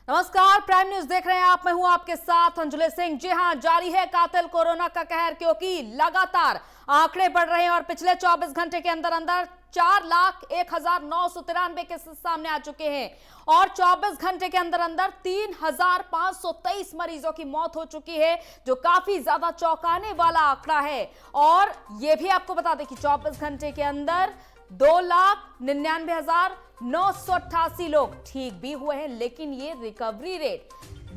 नमस्कार, prime news देख रहे हैं आप। मैं हूं आपके साथ अंजुले सिंह। जी हां, जारी है कातिल कोरोना का कहर, क्योंकि लगातार आंकड़े बढ़ रहे हैं और पिछले 24 घंटे के अंदर अंदर 4,01,993 केसेस सामने आ चुके हैं और 24 घंटे के अंदर अंदर 3,523 मरीजों की मौत हो चुकी है, जो काफी ज्यादा चौंकाने वाला आंकड़ा है। और यह भी आपको बता दें कि 24 घंटे के अंदर 2,99,988 लोग ठीक भी हुए हैं, लेकिन ये रिकवरी रेट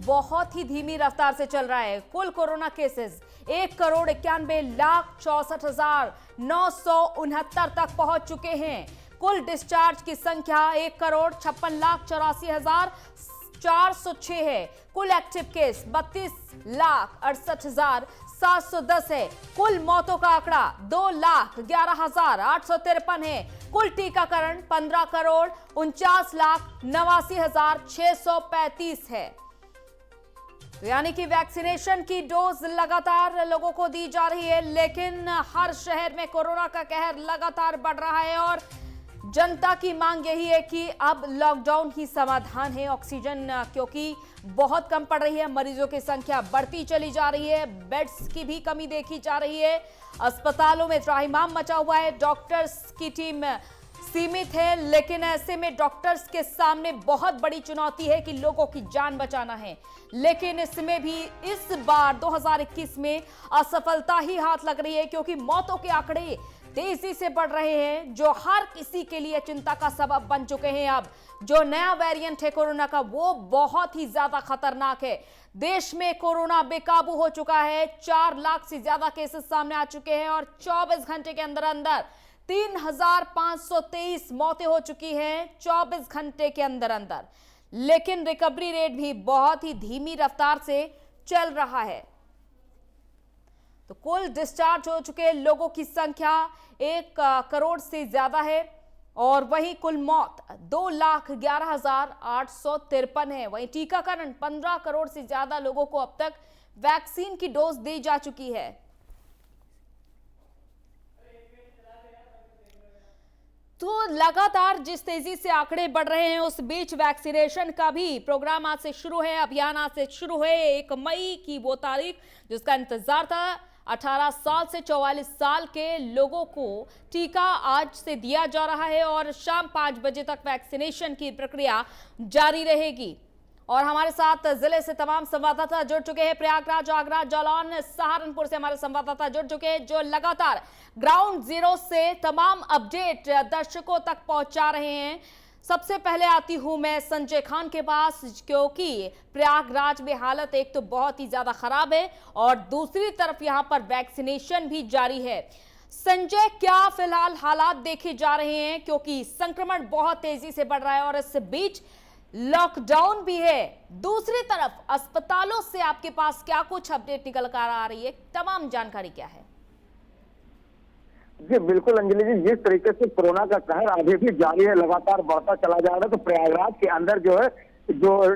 बहुत ही धीमी रफ्तार से चल रहा है। कुल कोरोना केसेस 1,91,64,969 तक पहुंच चुके हैं। कुल डिस्चार्ज की संख्या 1,56,84,406 है। कुल एक्टिव केस 32,68,710 है। कुल मौतों का आंकड़ा 2,11,853 है। कुल टीकाकरण 15,49,89,635 है। यानी कि वैक्सीनेशन की डोज लगातार लोगों को दी जा रही है, लेकिन हर शहर में कोरोना का कहर लगातार बढ़ रहा है और जनता की मांग यही है कि अब लॉकडाउन ही समाधान है। ऑक्सीजन क्योंकि बहुत कम पड़ रही है, मरीजों की संख्या बढ़ती चली जा रही है, बेड्स की भी कमी देखी जा रही है, अस्पतालों में त्राहिमाम मचा हुआ है, डॉक्टर्स की टीम सीमित है। लेकिन ऐसे में डॉक्टर्स के सामने बहुत बड़ी चुनौती है कि लोगों की जान बचाना है। लेकिन इसमें भी इस बार 2021 में असफलता ही हाथ लग रही है, क्योंकि मौतों के आंकड़े तेजी से बढ़ रहे हैं, जो हर किसी के लिए चिंता का सबब बन चुके हैं। अब जो नया वेरिएंट है कोरोना का, वो बहुत ही ज्यादा खतरनाक है। देश में कोरोना बेकाबू हो चुका है, 4 लाख से ज्यादा केसेस सामने आ चुके हैं और 24 घंटे के अंदर अंदर 3,523 मौतें हो चुकी हैं 24 घंटे के अंदर अंदर। लेकिन रिकवरी रेट भी बहुत ही धीमी रफ्तार से चल रहा है। तो कुल डिस्चार्ज हो चुके लोगों की संख्या 1 करोड़ से ज्यादा है और वहीं कुल मौत 2,11,853 है। वहीं टीकाकरण 15 करोड़ से ज्यादा लोगों को अब तक वैक्सीन की डोज दी जा चुकी है। तो लगातार जिस तेजी से आंकड़े बढ़ रहे हैं, उस बीच वैक्सीनेशन का भी प्रोग्राम आज से शुरू है, अभियान आज से शुरू है। 1 मई की वो तारीख जिसका इंतजार था। 18 साल से 44 साल के लोगों को टीका आज से दिया जा रहा है और शाम 5 बजे तक वैक्सीनेशन की प्रक्रिया जारी रहेगी। और हमारे साथ जिले से तमाम संवाददाता जुड़ चुके हैं। प्रयागराज, आगरा, जालौन, सहारनपुर से हमारे संवाददाता जुड़ चुके हैं, जो लगातार ग्राउंड जीरो से तमाम अपडेट दर्शकों तक पहुंचा रहे हैं। सबसे पहले आती हूं मैं संजय खान के पास, क्योंकि प्रयागराज में हालत एक तो बहुत ही ज्यादा खराब है और दूसरी तरफ यहां पर वैक्सीनेशन भी जारी है। संजय, क्या फिलहाल हालात देखे जा रहे हैं, क्योंकि संक्रमण बहुत तेजी से बढ़ रहा है और इस बीच लॉकडाउन भी है। दूसरी तरफ अस्पतालों से आपके पास क्या कुछ अपडेट निकल कर आ रही है, तमाम जानकारी क्या है? जी बिल्कुल अंजलि जी, जिस तरीके से कोरोना का कहर अभी भी जारी है, लगातार बढ़ता चला जा रहा है, तो प्रयागराज के अंदर जो है जो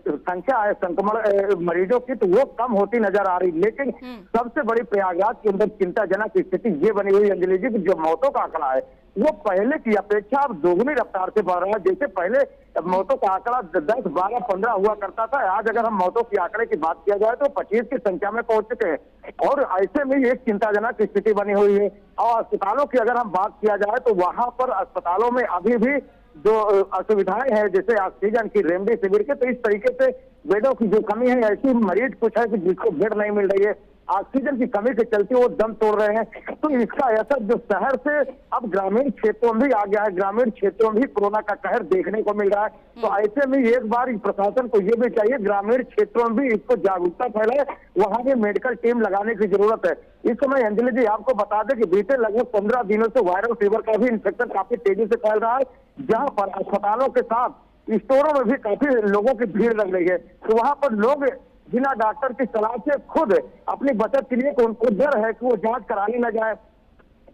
संख्या है संक्रमण मरीजों की, तो वो कम होती नजर आ रही। लेकिन सबसे बड़ी प्रयागराज के अंदर चिंताजनक स्थिति ये बनी हुई अंजलि जी, कि जो मौतों का आंकड़ा है वो पहले की अपेक्षा अब दोगुनी रफ्तार से बढ़ रहा है। जैसे पहले मौतों का आंकड़ा 10, 12, 15 हुआ करता था, आज अगर हम मौतों के आंकड़े की बात किया जाए तो 25 की संख्या में पहुंच चुके हैं। और ऐसे में एक चिंताजनक स्थिति बनी हुई है। और अस्पतालों की अगर हम बात किया जाए तो वहां पर अस्पतालों में अभी भी जो असुविधाएं हैं, जैसे ऑक्सीजन की, रेमडेसिविर के, तो इस तरीके से बेडों की जो कमी है, ऐसी मरीज कुछ है कि जिसको बेड नहीं मिल रही है, ऑक्सीजन की कमी के चलते वो दम तोड़ रहे हैं। तो इसका असर जो शहर से अब ग्रामीण क्षेत्रों में भी आ गया है, ग्रामीण क्षेत्रों में भी कोरोना का कहर देखने को मिल रहा है। तो ऐसे में एक बार प्रशासन को ये भी चाहिए ग्रामीण क्षेत्रों में भी इसको जागरूकता फैलाए, वहां भी मेडिकल टीम लगाने की जरूरत है। इस समय अंजलि जी आपको बता दें कि बीते लगभग 15 दिनों से वायरल फीवर का भी इन्फेक्शन काफी तेजी से फैल रहा है, जहां पर अस्पतालों के साथ स्टोरों में भी काफी लोगों की भीड़ लग रही है। तो वहां पर लोग बिना डॉक्टर की सलाह से खुद अपनी बचत के लिए, उनको डर है कि वो जांच कराने न जाए,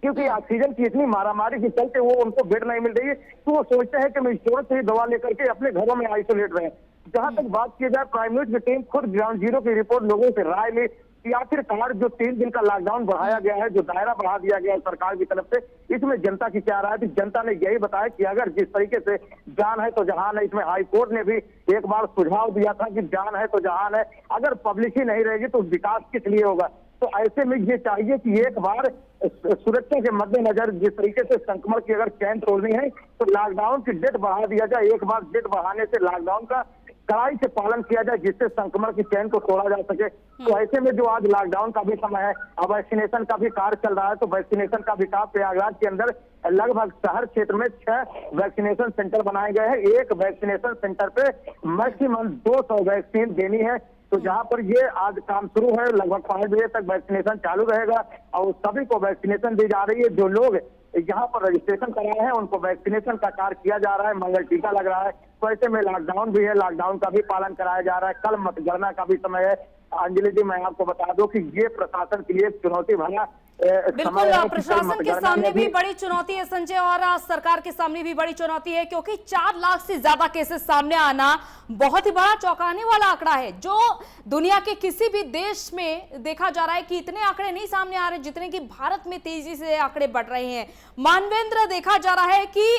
क्योंकि ऑक्सीजन की इतनी मारामारी के चलते वो उनको बेड नहीं मिल रही है, तो वो सोचते हैं कि मैं स्टोर से ही दवा लेकर के अपने घरों में आइसोलेट रहे। जहां तक बात की जाए, प्राइम न्यूज की टीम खुद ग्राउंड जीरो की रिपोर्ट लोगों से राय ली, कि आखिरकार जो 3 दिन का लॉकडाउन बढ़ाया गया है, जो दायरा बढ़ा दिया गया है सरकार की तरफ से, इसमें जनता की क्या राय थी। जनता ने यही बताया कि अगर जिस तरीके से जान है तो जहान है, इसमें हाईकोर्ट ने भी एक बार सुझाव दिया था कि जान है तो जहान है, अगर पब्लिक ही नहीं रहेगी तो विकास किस लिए होगा। तो ऐसे में ये चाहिए कि एक बार सुरक्षा के मद्देनजर जिस तरीके से संक्रमण की अगर चैन तोड़नी है तो लॉकडाउन की डेट बढ़ा दिया जाए। एक बार डेट बढ़ाने से लॉकडाउन का कड़ाई से पालन किया जाए, जिससे संक्रमण की चैन को तोड़ा जा सके। तो ऐसे में जो आज लॉकडाउन का भी समय है, अब वैक्सीनेशन का भी कार्य चल रहा है, तो वैक्सीनेशन का भी काम प्रयागराज के अंदर लगभग शहर क्षेत्र में 6 वैक्सीनेशन सेंटर बनाए गए हैं। एक वैक्सीनेशन सेंटर पे मैक्सिमम 200 वैक्सीन देनी है। तो जहां पर ये आज काम शुरू है, लगभग 5 बजे तक वैक्सीनेशन चालू रहेगा और सभी को वैक्सीनेशन दी जा रही है। जो लोग यहाँ पर रजिस्ट्रेशन कराए हैं उनको वैक्सीनेशन का कार्य किया जा रहा है, मंगल टीका लग रहा है। तो ऐसे में लॉकडाउन भी है, लॉकडाउन का भी पालन कराया जा रहा है। कल मतगणना का भी समय है। अंजलि जी, मैं आपको बता दूं कि ये प्रशासन के लिए चुनौती भरा बिल्कुल, प्रशासन के सामने भी बड़ी चुनौती है संजय, और सरकार के सामने भी बड़ी चुनौती है, क्योंकि 4 लाख से ज्यादा केसेस सामने आना बहुत ही बड़ा चौंकाने वाला आंकड़ा है, जो दुनिया के किसी भी देश में देखा जा रहा है कि इतने आंकड़े नहीं सामने आ रहे जितने कि भारत में तेजी से आंकड़े बढ़ रहे हैं। मानवेंद्र, देखा जा रहा है कि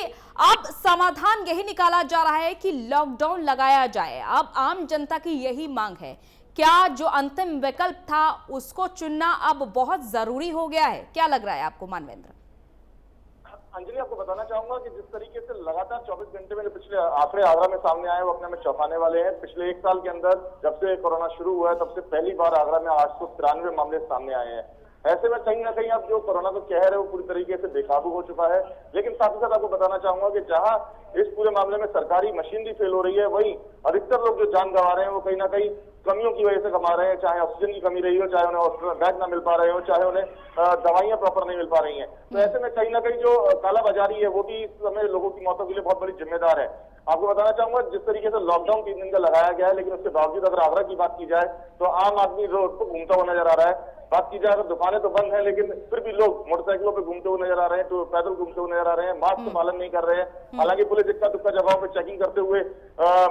अब समाधान यही निकाला जा रहा है कि लॉकडाउन लगाया जाए। अब आम जनता की यही मांग है। क्या जो अंतिम विकल्प था उसको चुनना अब बहुत जरूरी हो गया है? क्या लग रहा है आपको मानवेंद्र? अंजलि, आपको बताना चाहूंगा कि जिस तरीके से लगातार 24 घंटे में जो पिछले आंकड़े आगरा में सामने आए वो अपने में चौंकाने वाले हैं। पिछले 1 साल के अंदर जब से कोरोना शुरू हुआ है तब से पहली बार आगरा में 893 मामले सामने आए हैं। ऐसे में कहीं ना कहीं अब जो कोरोना का कहर है वो पूरी तरीके से बेकाबू हो चुका है। लेकिन साथ ही साथ आपको बताना चाहूंगा कि जहां इस पूरे मामले में सरकारी मशीनरी फेल हो रही है, वहीं अधिकतर लोग जो जान गंवा रहे हैं वो कहीं ना कहीं कमियों की वजह से कमा रहे हैं। चाहे ऑक्सीजन की कमी रही हो, चाहे उन्हें ऑक्सीजन बेड ना मिल पा रहे हो, चाहे उन्हें दवाइयां प्रॉपर नहीं मिल पा रही हैं। तो ऐसे में कहीं ना कहीं जो कालाबाजारी है वो भी इस समय लोगों की मौतों के लिए बहुत बड़ी जिम्मेदार है। आपको बताना चाहूंगा जिस तरीके से लॉकडाउन 3 दिन का लगाया गया है, लेकिन उसके बावजूद अगर आगरा की बात की जाए तो आम आदमी रोड पर घूमता हुआ नजर आ रहा है। बात की जाए अगर दुकानें तो बंद है, लेकिन फिर भी लोग मोटरसाइकिलों पे घूमते हुए नजर आ रहे हैं, तो पैदल घूमते हुए नजर आ रहे हैं, मास्क का पालन नहीं कर रहे हैं। हालांकि पुलिस इक्का दुक्का जगहों पर चेकिंग करते हुए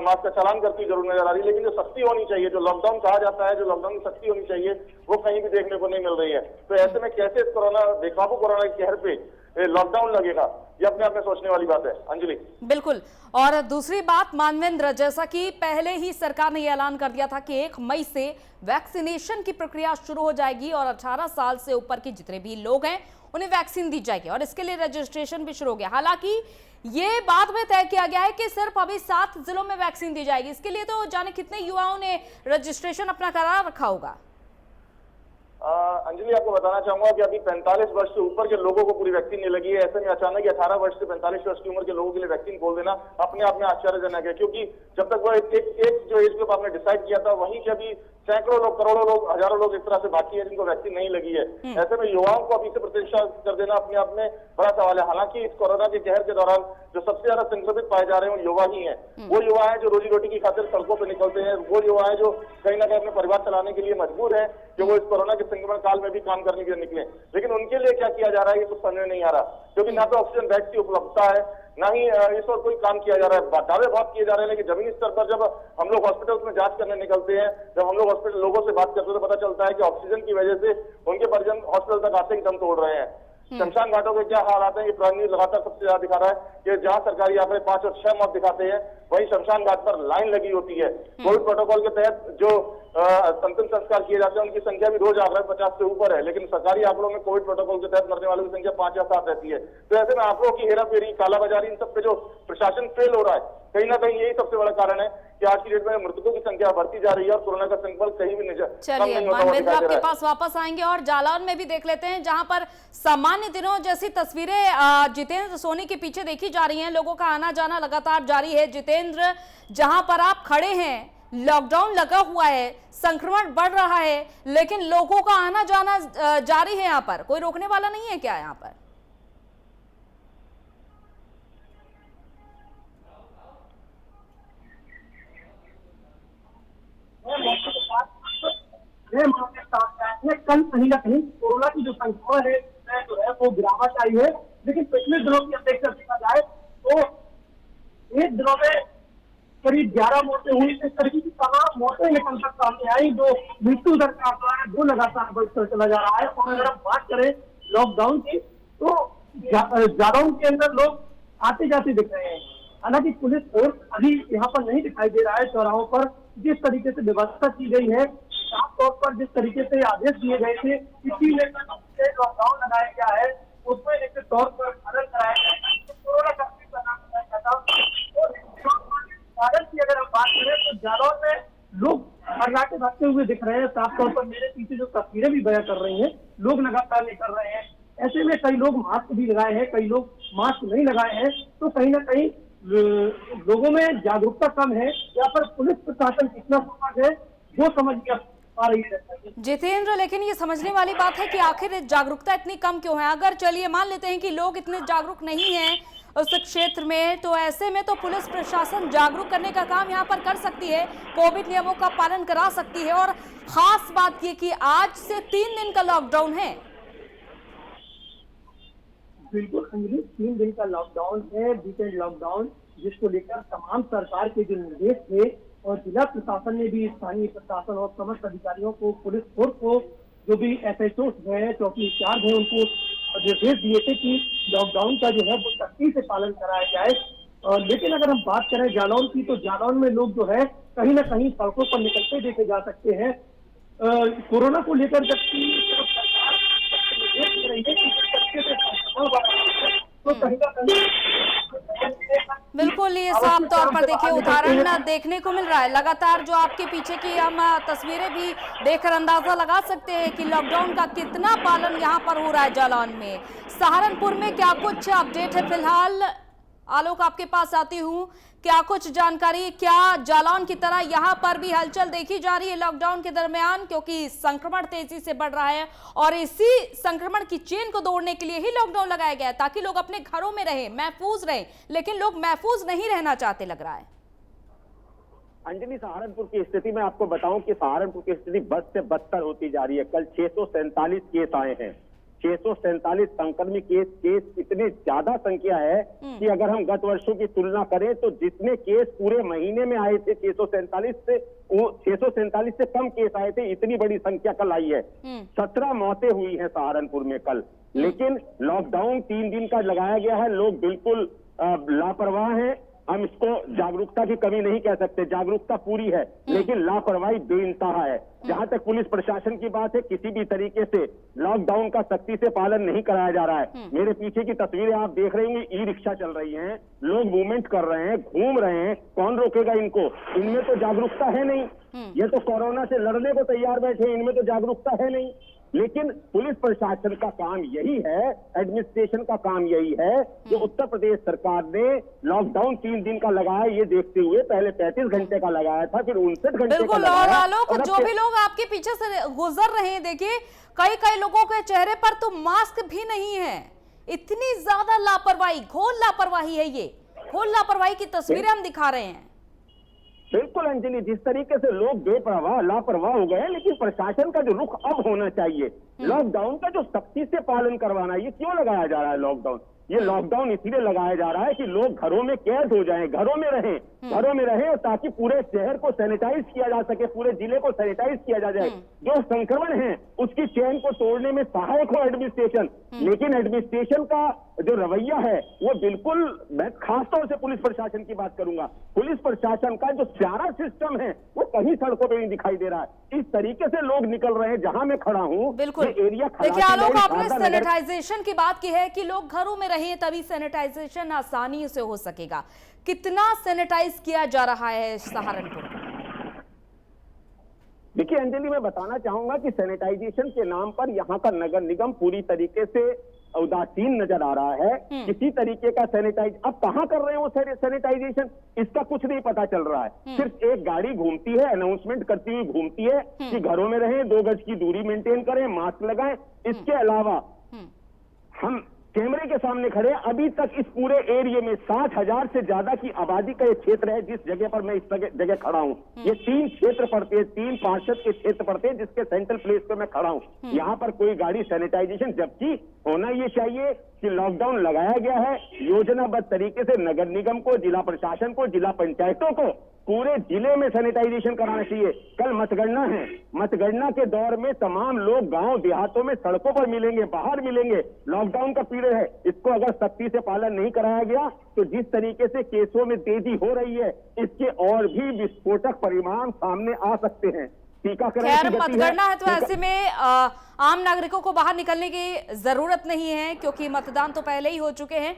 मास्क का चालान करती जरूर नजर आ रही है, लेकिन जो सख्ती होनी चाहिए, जो लॉकडाउन कहा जाता है, जो लॉकडाउन की सख्ती होनी चाहिए, वो कहीं भी देखने को नहीं मिल रही है। तो ऐसे में कैसे कोरोना बेकाबू कोरोना के कहर पे लॉकडाउन लगेगा, ये अपने आप में सोचने वाली बात है। अंजलि, बिल्कुल। और दूसरी बात मानवेंद्र, जैसा कि पहले ही सरकार ने यह ऐलान कर दिया था कि 1 मई से वैक्सीनेशन की प्रक्रिया शुरू हो जाएगी और 18 साल से ऊपर के जितने भी लोग हैं उन्हें वैक्सीन दी जाएगी और इसके लिए रजिस्ट्रेशन भी शुरू हो गया। हालांकि ये बाद में तय किया गया है कि सिर्फ अभी 7 जिलों में वैक्सीन दी जाएगी। इसके लिए तो जाने कितने युवाओं ने रजिस्ट्रेशन अपना करा रखा होगा। अंजलि, आपको बताना चाहूंगा कि अभी 45 वर्ष से ऊपर के लोगों को पूरी वैक्सीन नहीं लगी है। ऐसे में अचानक 18 वर्ष से 45 वर्ष की उम्र के लोगों के लिए वैक्सीन खोल देना अपने आप में आश्चर्यजनक है, क्योंकि जब तक वो एक जो एज ग्रुप आपने डिसाइड किया था वहीं के अभी सैकड़ों लोग, करोड़ों लोग, हजारों लोग इस तरह से बाकी है जिनको वैक्सीन नहीं लगी है। ऐसे में युवाओं को अभी से प्रतीक्षा कर देना अपने आप में बड़ा सवाल है। हालांकि इस कोरोना के कहर के दौरान जो सबसे ज्यादा संक्रमित पाए जा रहे हैं वो युवा ही हैं। वो युवा है जो रोजी रोटी की खातिर सड़कों पर निकलते हैं, वो युवा है जो कहीं ना कहीं अपने परिवार चलाने के लिए मजबूर है, कि वो इस कोरोना के संक्रमण काल में भी काम करने के लिए निकले। लेकिन उनके लिए क्या किया जा रहा है ये कुछ समझ में नहीं आ रहा, क्योंकि ना तो ऑक्सीजन बेड की उपलब्धता है, ना ही इस और कोई काम किया जा रहा है। दावे बहुत किए जा रहे हैं, लेकिन जमीनी स्तर पर जब हम लोग हॉस्पिटल्स में जांच करने निकलते हैं, जब हम लोग हॉस्पिटल लोगों से बात करते हैं तो पता चलता है कि ऑक्सीजन की वजह से उनके परिजन हॉस्पिटल तक आते ही दम तोड़ रहे हैं। शमशान घाटों के क्या हालात हैं ये प्राइम न्यूज लगातार सबसे ज्यादा दिखा रहा है कि जहां सरकारी आंकड़े 5 और 6 मौत दिखाते हैं, वहीं शमशान घाट पर लाइन लगी होती है। कोविड प्रोटोकॉल के तहत जो अंतिम संस्कार किए जाते हैं उनकी संख्या भी रोज आंकड़े 50 से ऊपर है, लेकिन सरकारी आंकड़ों में कोविड प्रोटोकॉल के तहत मरने वालों की संख्या 5 या 7 रहती है। तो ऐसे में आंकड़ों की हेराफेरी, कालाबाजारी, इन सब पे जो प्रशासन फेल हो रहा है, कहीं ना कहीं यही सबसे बड़ा कारण है कि आज की डेट में मृतकों की संख्या बढ़ती जा रही है और कोरोना का संक्रमण कहीं भी नहीं। चलिए मानवेंद्र, आपके पास वापस आएंगे और जालौन में भी देख लेते हैं, जहां पर सामान्य दिनों जैसी तस्वीरें जितेंद्र सोनी के पीछे देखी जा रही हैं। लोगों का आना जाना लगातार जारी है। जितेंद्र, जहां पर आप खड़े हैं लॉकडाउन लगा हुआ है, संक्रमण बढ़ रहा है, लेकिन लोगों का आना जाना जारी है। यहाँ पर कोई रोकने वाला नहीं है क्या? यहाँ पर कल कहीं ना कहीं कोरोना की जो संख्या है जो है वो गिरावट आई है, लेकिन पिछले दिनों की अपेक्षा देखा जाए तो एक दिनों में करीब 11 मौतें हुई। इस तरीके की तमाम मौतें निकल कर सामने आई। जो मृत्यु दर का आंकड़ा है वो लगातार बढ़कर चला जा रहा है। और अगर हम बात करें लॉकडाउन की, तो जालौन के अंदर लोग आते जाते दिख रहे हैं। हालांकि पुलिस फोर्स अभी यहाँ पर नहीं दिखाई दे रहा है। चौराहों पर जिस तरीके से व्यवस्था की गई है, साफ तौर पर जिस तरीके से आदेश दिए गए थे किसी लॉकडाउन लगाया गया है, उसमें निश्चित तौर पर खनन कराया गया है। कोरोना कर्फ्यू का नाम बताया जाता है। की अगर हम बात करें तो जालौन में लोग खर्राटे भागते हुए दिख रहे हैं। साफ तौर पर मेरे पीछे जो तस्वीरें भी बयां कर रही हैं, लोग लगातार नहीं कर रहे हैं। ऐसे में कई लोग मास्क भी लगाए हैं, कई लोग मास्क नहीं लगाए हैं। तो कहीं ना कहीं लोगों में जागरूकता कम है या फिर पुलिस प्रशासन कितना सतर्क है वो समझ पा रही है। जितेंद्र, लेकिन ये समझने वाली बात है कि आखिर जागरूकता इतनी कम क्यों है। अगर चलिए मान लेते हैं कि लोग इतने जागरूक नहीं हैं उस क्षेत्र में, तो ऐसे में तो पुलिस प्रशासन जागरूक करने का काम यहाँ पर कर सकती है, कोविड नियमों का पालन करा सकती है। और खास बात ये कि आज से 3 दिन का लॉकडाउन है। बिल्कुल अंजलि, 3 दिन का लॉकडाउन है, वीकेंड लॉकडाउन, जिसको लेकर तमाम सरकार के जो निर्देश थे और जिला प्रशासन ने भी स्थानीय प्रशासन और समस्त अधिकारियों को, पुलिस फोर्स को, जो भी एसएचओ है, चौकी इंचार्ज है, उनको निर्देश दिए थे कि लॉकडाउन का जो है वो सख्ती से पालन कराया जाए। लेकिन अगर हम बात करें जालौन की, तो जालौन में लोग जो है कहीं ना कहीं सड़कों पर निकलते देखे जा सकते हैं। कोरोना को लेकर जबकि सरकार तो कहीं ना कहीं बिल्कुल, ये साफ तौर पर देखिए उदाहरण देखने को मिल रहा है। लगातार जो आपके पीछे की हम तस्वीरें भी देखकर अंदाजा लगा सकते हैं कि लॉकडाउन का कितना पालन यहाँ पर हो रहा है जालौन में। सहारनपुर में क्या कुछ अपडेट है फिलहाल? आलोक, आपके पास आती हूँ, क्या कुछ जानकारी? क्या जालौन की तरह यहाँ पर भी हलचल देखी जा रही है लॉकडाउन के दरमियान, क्योंकि संक्रमण तेजी से बढ़ रहा है और इसी संक्रमण की चेन को तोड़ने के लिए ही लॉकडाउन लगाया गया है, ताकि लोग अपने घरों में रहें, महफूज रहें। लेकिन लोग महफूज नहीं रहना चाहते लग रहा है। अंजलि, सहारनपुर की स्थिति में आपको बताऊं कि सहारनपुर की स्थिति बद से बदतर होती जा रही है। कल 647 केस आए हैं। 647 संक्रमित केस इतने ज्यादा संख्या है कि अगर हम गत वर्षों की तुलना करें तो जितने केस पूरे महीने में आए थे 647 से कम केस आए थे, इतनी बड़ी संख्या कल आई है। 17 मौतें हुई हैं सहारनपुर में कल। लेकिन लॉकडाउन 3 दिन का लगाया गया है, लोग बिल्कुल लापरवाह हैं। हम इसको जागरूकता की कमी नहीं कह सकते, जागरूकता पूरी है, लेकिन लापरवाही बेइंतहा है। जहां तक पुलिस प्रशासन की बात है, किसी भी तरीके से लॉकडाउन का सख्ती से पालन नहीं कराया जा रहा है। मेरे पीछे की तस्वीरें आप देख रहे होंगे, ई रिक्शा चल रही हैं, लोग मूवमेंट कर रहे हैं, घूम रहे हैं, कौन रोकेगा इनको? इनमें तो जागरूकता है नहीं। ये तो कोरोना से लड़ने को तैयार बैठे, इनमें तो जागरूकता है नहीं। लेकिन पुलिस प्रशासन का काम यही है, एडमिनिस्ट्रेशन का काम यही है, जो उत्तर प्रदेश सरकार ने लॉकडाउन 3 दिन का लगाया, ये देखते हुए पहले 35 घंटे का लगाया था, फिर 59 घंटे का बिल्कुल। और आलोक, जो भी लोग आपके पीछे से गुजर रहे हैं, देखिए कई लोगों के चेहरे पर तो मास्क भी नहीं है। इतनी ज्यादा लापरवाही, घोर लापरवाही है ये, घोर लापरवाही की तस्वीरें हम दिखा रहे हैं। बिल्कुल अंजलि, जिस तरीके से लोग बेपरवाह लापरवाह हो गए, लेकिन प्रशासन का जो रुख अब होना चाहिए, लॉकडाउन का जो सख्ती से पालन करवाना, ये क्यों लगाया जा रहा है लॉकडाउन? ये लॉकडाउन इसलिए लगाया जा रहा है कि लोग घरों में कैद हो जाएं, घरों में रहें, और ताकि पूरे शहर को सैनिटाइज किया जा सके, पूरे जिले को सैनिटाइज किया जा जाए। जो संक्रमण है उसकी चेन को तोड़ने में सहायक हो एडमिनिस्ट्रेशन। लेकिन एडमिनिस्ट्रेशन का जो रवैया है वो बिल्कुल, मैं खासतौर से पुलिस प्रशासन की बात करूंगा, पुलिस प्रशासन का जो सारा सिस्टम है वो कहीं सड़कों पे नहीं दिखाई दे रहा है। इस तरीके से लोग निकल रहे हैं। जहां मैं खड़ा हूं, बिल्कुल एरिया देखिए आलोक, आपने सैनिटाइजेशन की बात की है कि लोग घरों में रहें, तभी सैनिटाइजेशन आसानी से हो सकेगा। कितना सैनिटाइज किया जा रहा है सहारनपुर? देखिए अंजलि, मैं बताना चाहूंगा कि सैनिटाइजेशन के नाम पर यहाँ का नगर निगम पूरी तरीके से उदासीन नजर आ रहा है। किसी तरीके का अब कहाँ कर रहे हैं वो सैनिटाइजेशन, इसका कुछ नहीं पता चल रहा है। सिर्फ एक गाड़ी घूमती है, अनाउंसमेंट करती हुई घूमती है कि घरों में रहें, 2 गज की दूरी मेंटेन करें, मास्क लगाएं। इसके अलावा हम कैमरे के सामने खड़े, अभी तक इस पूरे एरिया में 60,000 से ज्यादा की आबादी का ये क्षेत्र है। जिस जगह पर मैं इस जगह खड़ा हूँ, ये 3 क्षेत्र पड़ते हैं, 3 पार्षद के क्षेत्र पड़ते हैं, जिसके सेंट्रल प्लेस पे मैं खड़ा हूँ। यहाँ पर कोई गाड़ी सैनिटाइजेशन, जबकि होना ये चाहिए कि लॉकडाउन लगाया गया है, योजनाबद्ध तरीके से नगर निगम को, जिला प्रशासन को, जिला पंचायतों को पूरे जिले में सैनिटाइजेशन कराना चाहिए। कल मतगणना है, मतगणना के दौर में तमाम लोग गांव देहातों में सड़कों पर मिलेंगे, बाहर मिलेंगे। लॉकडाउन का पीरियड है, इसको अगर सख्ती से पालन नहीं कराया गया तो जिस तरीके से केसों में तेजी हो रही है, इसके और भी विस्फोटक परिणाम सामने आ सकते हैं। खैर मतगणना है तो ऐसे में आम नागरिकों को बाहर निकलने की जरूरत नहीं है क्योंकि मतदान तो पहले ही हो चुके हैं।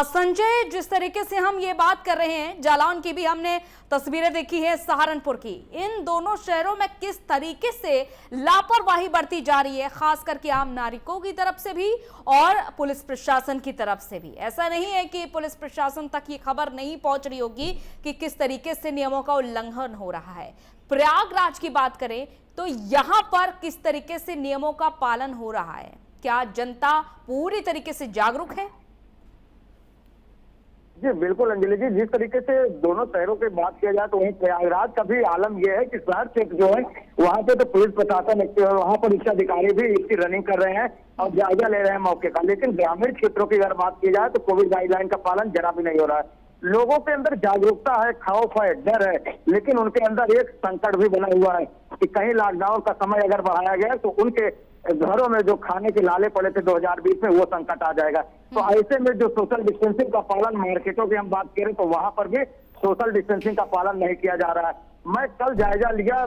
संजय, जिस तरीके से हम ये बात कर रहे हैं, जालौन की भी हमने तस्वीरें देखी है, सहारनपुर की, इन दोनों शहरों में किस तरीके से लापरवाही बढ़ती जा रही है, खास करके आम नागरिकों की तरफ से भी और पुलिस प्रशासन की तरफ से भी। ऐसा नहीं है कि पुलिस प्रशासन तक ये खबर नहीं पहुंच रही होगी कि किस तरीके से नियमों का उल्लंघन हो रहा है। प्रयागराज की बात करें तो यहां पर किस तरीके से नियमों का पालन हो रहा है? क्या जनता पूरी तरीके से जागरूक है? जी बिल्कुल अंजलि जी, जिस तरीके से दोनों शहरों की बात किया जाए तो वहीं प्रयागराज का भी आलम यह है कि शहर क्षेत्र जो है वहां पे तो पुलिस प्रशासन वहां पर उच्च अधिकारी भी इसकी रनिंग कर रहे हैं और जायजा ले रहे हैं मौके का। लेकिन ग्रामीण क्षेत्रों की अगर बात की जाए तो कोविड गाइडलाइन का पालन जरा भी नहीं हो रहा है। लोगों के अंदर जागरूकता है, खौफ है, डर है, लेकिन उनके अंदर एक संकट भी बना हुआ है कि कहीं लॉकडाउन का समय अगर बढ़ाया गया तो उनके घरों में जो खाने के लाले पड़े थे 2020 में वो संकट आ जाएगा। तो ऐसे में जो सोशल डिस्टेंसिंग का पालन, मार्केटों की हम बात करें तो वहां पर भी सोशल डिस्टेंसिंग का पालन नहीं किया जा रहा है। मैं कल जायजा लिया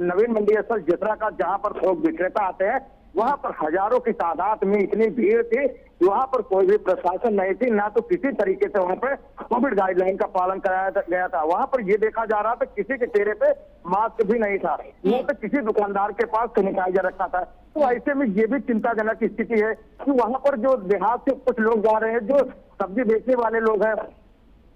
नवीन मंडी स्थल जिसरा का, जहां पर थोक विक्रेता आते हैं, वहां पर हजारों की तादाद में इतनी भीड़ थी, वहां पर कोई भी प्रशासन नहीं थी, ना तो किसी तरीके से वहां पर कोविड गाइडलाइन का पालन कराया गया था। वहां पर ये देखा जा रहा था किसी के चेहरे पे मास्क भी नहीं था, वो तो किसी दुकानदार के पास सैनिटाइजर रखा था। तो ऐसे में ये भी चिंताजनक स्थिति है कि वहां पर जो देहात से कुछ लोग जा रहे हैं, जो सब्जी बेचने वाले लोग हैं,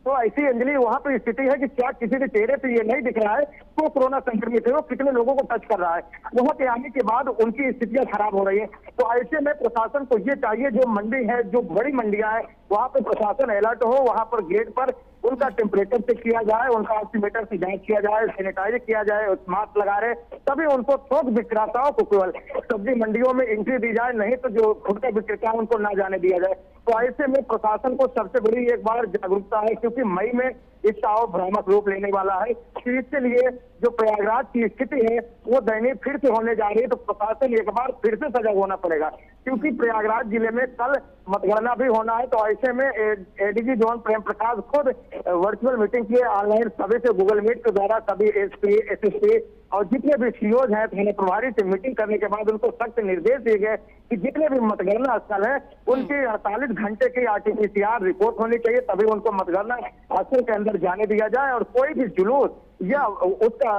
तो ऐसी अंजलि वहां पर स्थिति है कि क्या किसी के चेहरे पे ये नहीं दिख रहा है तो कोरोना संक्रमित है, वो कितने लोगों को टच कर रहा है। वहां पे आने के बाद उनकी स्थितियां खराब हो रही है। तो ऐसे में प्रशासन को ये चाहिए, जो मंडी है, जो बड़ी मंडियां है, वहां पर प्रशासन अलर्ट हो, वहां पर गेट पर उनका टेम्परेचर चेक किया जाए, उनका ऑक्सीमीटर से जांच किया जाए, सैनिटाइजर किया जाए, मास्क लगा रहे, तभी उनको थोक विक्रेताओं को केवल सब्जी मंडियों में एंट्री दी जाए, नहीं तो जो खुद का विक्रेता है उनको ना जाने दिया जाए। तो ऐसे में प्रशासन को सबसे बड़ी एक बार जागरूकता है, क्योंकि मई में इसका और भ्रामक रूप लेने वाला है। तो इसके लिए जो प्रयागराज की स्थिति है वो दयनीय फिर से होने जा रही है। तो प्रशासन एक बार फिर से सजग होना पड़ेगा, क्योंकि प्रयागराज जिले में कल मतगणना भी होना है। तो ऐसे में एडीजी जोन प्रेम प्रकाश खुद वर्चुअल मीटिंग किए, ऑनलाइन सभी से गूगल मीट के द्वारा सभी एसपी, एसएसपी और जितने भी सीओज हैं थाने प्रभारी से मीटिंग करने के बाद उनको सख्त निर्देश दिए गए कि जितने भी मतगणना स्थल है उनकी 48 घंटे की आरटीपीसीआर रिपोर्ट होनी चाहिए, तभी उनको मतगणना स्थल के अंदर जाने दिया जाए। और कोई भी जुलूस या उसका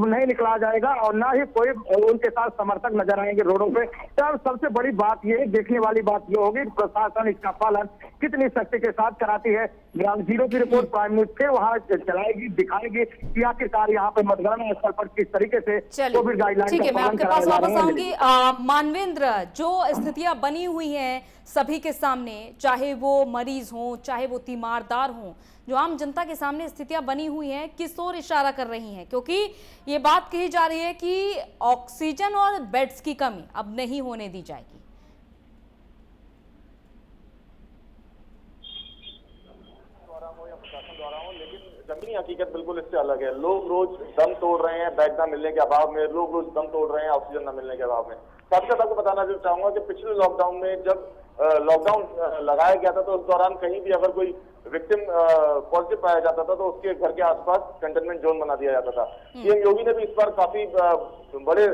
नहीं निकला जाएगा और ना ही कोई उनके साथ समर्थक नजर आएंगे रोडों पे। तब सबसे बड़ी बात ये देखने वाली बात ये होगी प्रशासन इसका पालन कितनी सख्ती के साथ कराती है। ग्राउंड जीरो की रिपोर्ट प्राइम न्यूज से वहां चलाएगी, दिखाएगी कि आखिरकार यहाँ पे मतगणना स्थल पर किस तरीके से कोविड गाइडलाइन। ठीक है, मैं आपके पास वापस आऊंगी। मानवेंद्र, जो स्थितियां बनी हुई हैं सभी के सामने, चाहे वो मरीज हो, चाहे वो तीमारदार हो, जो आम जनता के सामने स्थितियां बनी हुई हैं, किस ओर इशारा कर रही हैं? क्योंकि ये बात कही जा रही है कि ऑक्सीजन और बेड्स की कमी अब नहीं होने दी जाएगी। जमीनी हकीकत बिल्कुल इससे अलग है। लोग रोज दम तोड़ रहे हैं बेड न मिलने के अभाव में, लोग रोज दम तोड़ रहे हैं ऑक्सीजन न मिलने के अभाव में। साथ साथ आपको बताना चाहूंगा कि पिछले लॉकडाउन में जब लॉकडाउन लगाया गया था तो उस दौरान कहीं भी अगर कोई विक्टिम पॉजिटिव पाया जाता था तो उसके घर के आसपास कंटेनमेंट जोन बना दिया जाता था। सीएम योगी ने भी इस बार काफी बड़े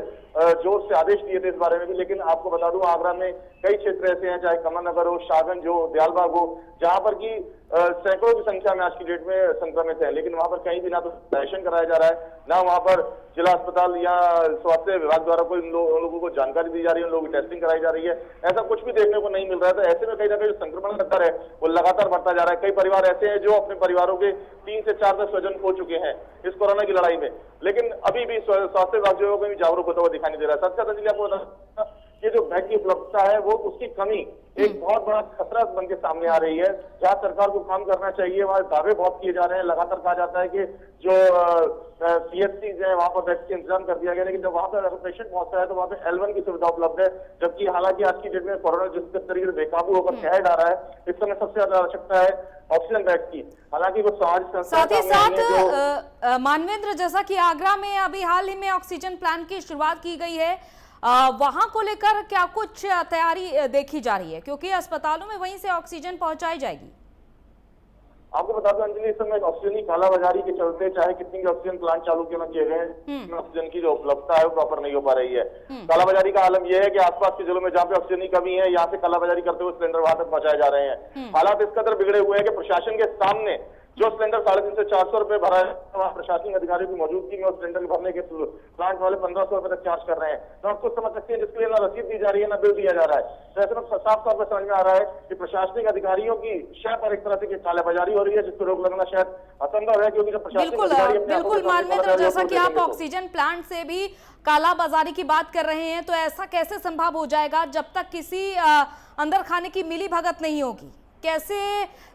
जोर से आदेश दिए थे इस बारे में भी। लेकिन आपको बता दूं, आगरा में कई क्षेत्र ऐसे हैं, चाहे कमल नगर हो, शाहगंज हो, दयालबाग हो, जहां पर की सैकड़ों की संख्या में आज की डेट में संक्रमित है। लेकिन वहां पर कहीं भी ना तो वैक्सीनेशन कराया जा रहा है, ना वहां पर जिला अस्पताल या स्वास्थ्य विभाग द्वारा कोई लोगों को जानकारी दी जा रही है, लोगों की टेस्टिंग कराई जा रही है। ऐसा कुछ भी देखने को नहीं मिल रहा है। तो ऐसे में कहीं ना कहीं जो संक्रमण का दर है वो लगातार बढ़ता जा रहा है। कई परिवार ऐसे हैं जो अपने परिवारों के 3 से 4 तक स्वजन खो चुके हैं इस कोरोना की लड़ाई में। लेकिन अभी भी स्वास्थ्य विभाग जो है जागरूक होता हुआ दिखाई नहीं दे रहा है। साथ साथ आपको कि जो बेड की उपलब्धता है वो उसकी कमी एक बहुत बड़ा खतरा बन के सामने आ रही है। जहाँ सरकार को काम करना चाहिए वहाँ दावे बहुत किए जा रहे हैं। लगातार कहा जाता है कि जो CHC है वहाँ पर बेड का इंतजाम कर दिया गया, लेकिन जब वहाँ पर अगर पेशेंट पहुंचता है तो वहाँ पे L1 की सुविधा उपलब्ध है, जबकि हालांकि आज की डेट में कोरोना जिस तरीके से बेकाबू होकर कहर डाल रहा है, इस समय सबसे ज्यादा आवश्यकता है ऑक्सीजन बेड की। हालांकि वो साथ ही साथ मानवेंद्र, जैसा कि आगरा में अभी हाल ही में ऑक्सीजन प्लांट की शुरुआत की गई है, वहां को लेकर क्या कुछ तैयारी देखी जा रही है, क्योंकि अस्पतालों में वहीं से ऑक्सीजन पहुंचाई जाएगी? आपको बता दूं अंजलि, इस समय ऑक्सीजन की कालाबाजारी के चलते चाहे कितनी भी ऑक्सीजन प्लांट चालू क्यों न किए गए, ऑक्सीजन की जो उपलब्धता है वो प्रॉपर नहीं हो पा रही है। कालाबाजारी का आलम यह है कि आसपास के जिलों में जहाँ पे ऑक्सीजन की कमी है, यहाँ से कालाबाजारी करते हुए सिलेंडर वहां तक पहुंचाए जा रहे हैं। हालात इस कदर बिगड़े हुए हैं कि प्रशासन के सामने जो सिलेंडर 350 से 400 रुपए भरा है, वहाँ प्रशासनिक अधिकारियों की मौजूदगी में उस सिलेंडर भरने के प्लांट वाले 1500 रुपए तक चार्ज कर रहे हैं। तो आप कुछ समझ सकते हैं जिसके लिए ना रसीद दी जा रही है ना बिल दिया जा रहा है। तो ऐसे में साफ तौर पर समझ में आ रहा है कि प्रशासनिक अधिकारियों की शय पर एक तरह से कालाबाजारी हो रही है, जिसको रोक लगाना शायद असंभव है, क्योंकि जब प्रशासनिक बिल्कुल मानवेंद्र, जैसा कि आप ऑक्सीजन प्लांट से भी कालाबाजारी की बात कर रहे हैं, तो ऐसा कैसे संभव हो जाएगा जब तक किसी अंदर खाने की मिली भगत नहीं होगी? कैसे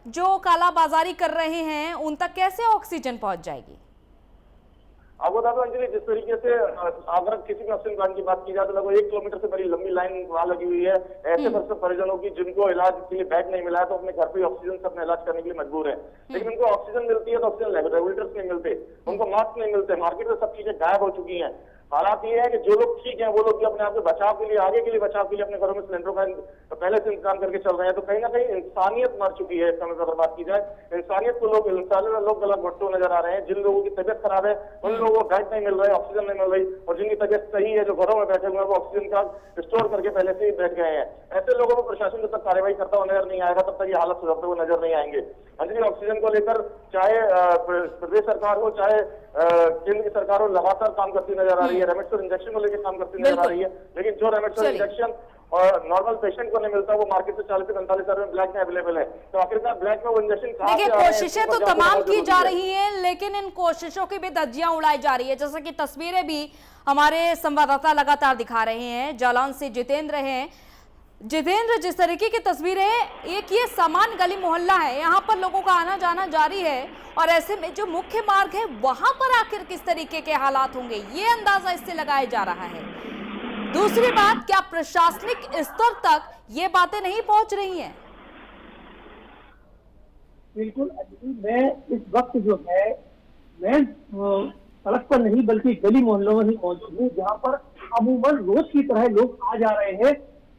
जो कालाबाजारी कर रहे हैं उन तक कैसे ऑक्सीजन पहुंच जाएगी? आपको बता दो अंजलि, जिस तरीके से अगर किसी भी ऑक्सीजन प्लांट की बात की जाए तो लगभग 1 किलोमीटर से बड़ी लंबी लाइन वहां लगी हुई है। ऐसे वर्ष परिजनों की जिनको इलाज के लिए बेड नहीं मिला है तो अपने घर पे ऑक्सीजन से अपना इलाज करने के लिए मजबूर है, लेकिन उनको ऑक्सीजन मिलती है तो ऑक्सीजन रेगुलेटर्स नहीं मिलते, उनको मास्क नहीं मिलते, मार्केट में सब चीजें गायब हो चुकी हैं। हालात ये है कि जो लोग ठीक हैं वो लोग भी अपने आप के बचाव के लिए, आगे के लिए बचाव के लिए अपने घरों में सिलेंडरों का पहले से इंतजाम करके चल रहे हैं। तो कहीं ना कहीं इंसानियत मर चुकी है। इस समय अगर बात की जाए इंसानियत को लोग गलत बढ़ते हुए नजर आ रहे हैं। जिन लोगों की तबियत खराब है उन लोगों को बेड नहीं मिल रहा है, ऑक्सीजन नहीं मिल रही, और जिनकी तबियत सही है जो घरों में बैठे हुए हैं वो ऑक्सीजन का स्टोर करके पहले से ही बैठ गए हैं। ऐसे लोगों को प्रशासन जब तक कार्रवाई करता हुआ नजर नहीं आएगा तब तक ये हालत सुधरते हुए नजर नहीं आएंगे। अंजलि, ऑक्सीजन को लेकर चाहे प्रदेश सरकार हो चाहे केंद्र की सरकार हो लगातार काम करती नजर आ रही है। रेमडेसिविर इंजेक्शन को लेकर काम करती नजर आ रही है, लेकिन जो रेमडेसिविर इंजेक्शन और नॉर्मल पेशेंट को नहीं मिलता वो मार्केट से 40 से 45 हजार में ब्लैक में अवेलेबल है। तो आखिरकार ब्लैक में वो इंजेक्शन कहां से आ रहे हैं? कोशिशें तो तमाम की जा रही हैं, लेकिन इन कोशिशों की भी धज्जियां उड़ाई जा रही है। जैसा कि तस्वीरें भी हमारे संवाददाता लगातार दिखा रहे हैं। जालौन से जितेंद्र हैं। जितेंद्र, जिस तरीके की तस्वीरें है, एक ये सामान गली मोहल्ला है, यहाँ पर लोगों का आना जाना जारी है, और ऐसे में जो मुख्य मार्ग है वहां पर आखिर किस तरीके के हालात होंगे ये अंदाजा इससे लगाया जा रहा है। दूसरी बात, क्या प्रशासनिक स्तर तक ये बातें नहीं पहुंच रही हैं? बिल्कुल, मैं इस वक्त जो है मैं सड़क पर नहीं बल्कि गली मोहल्लों में ही मौजूद हूँ, जहाँ पर अमूमन रोज की तरह लोग आ जा रहे हैं।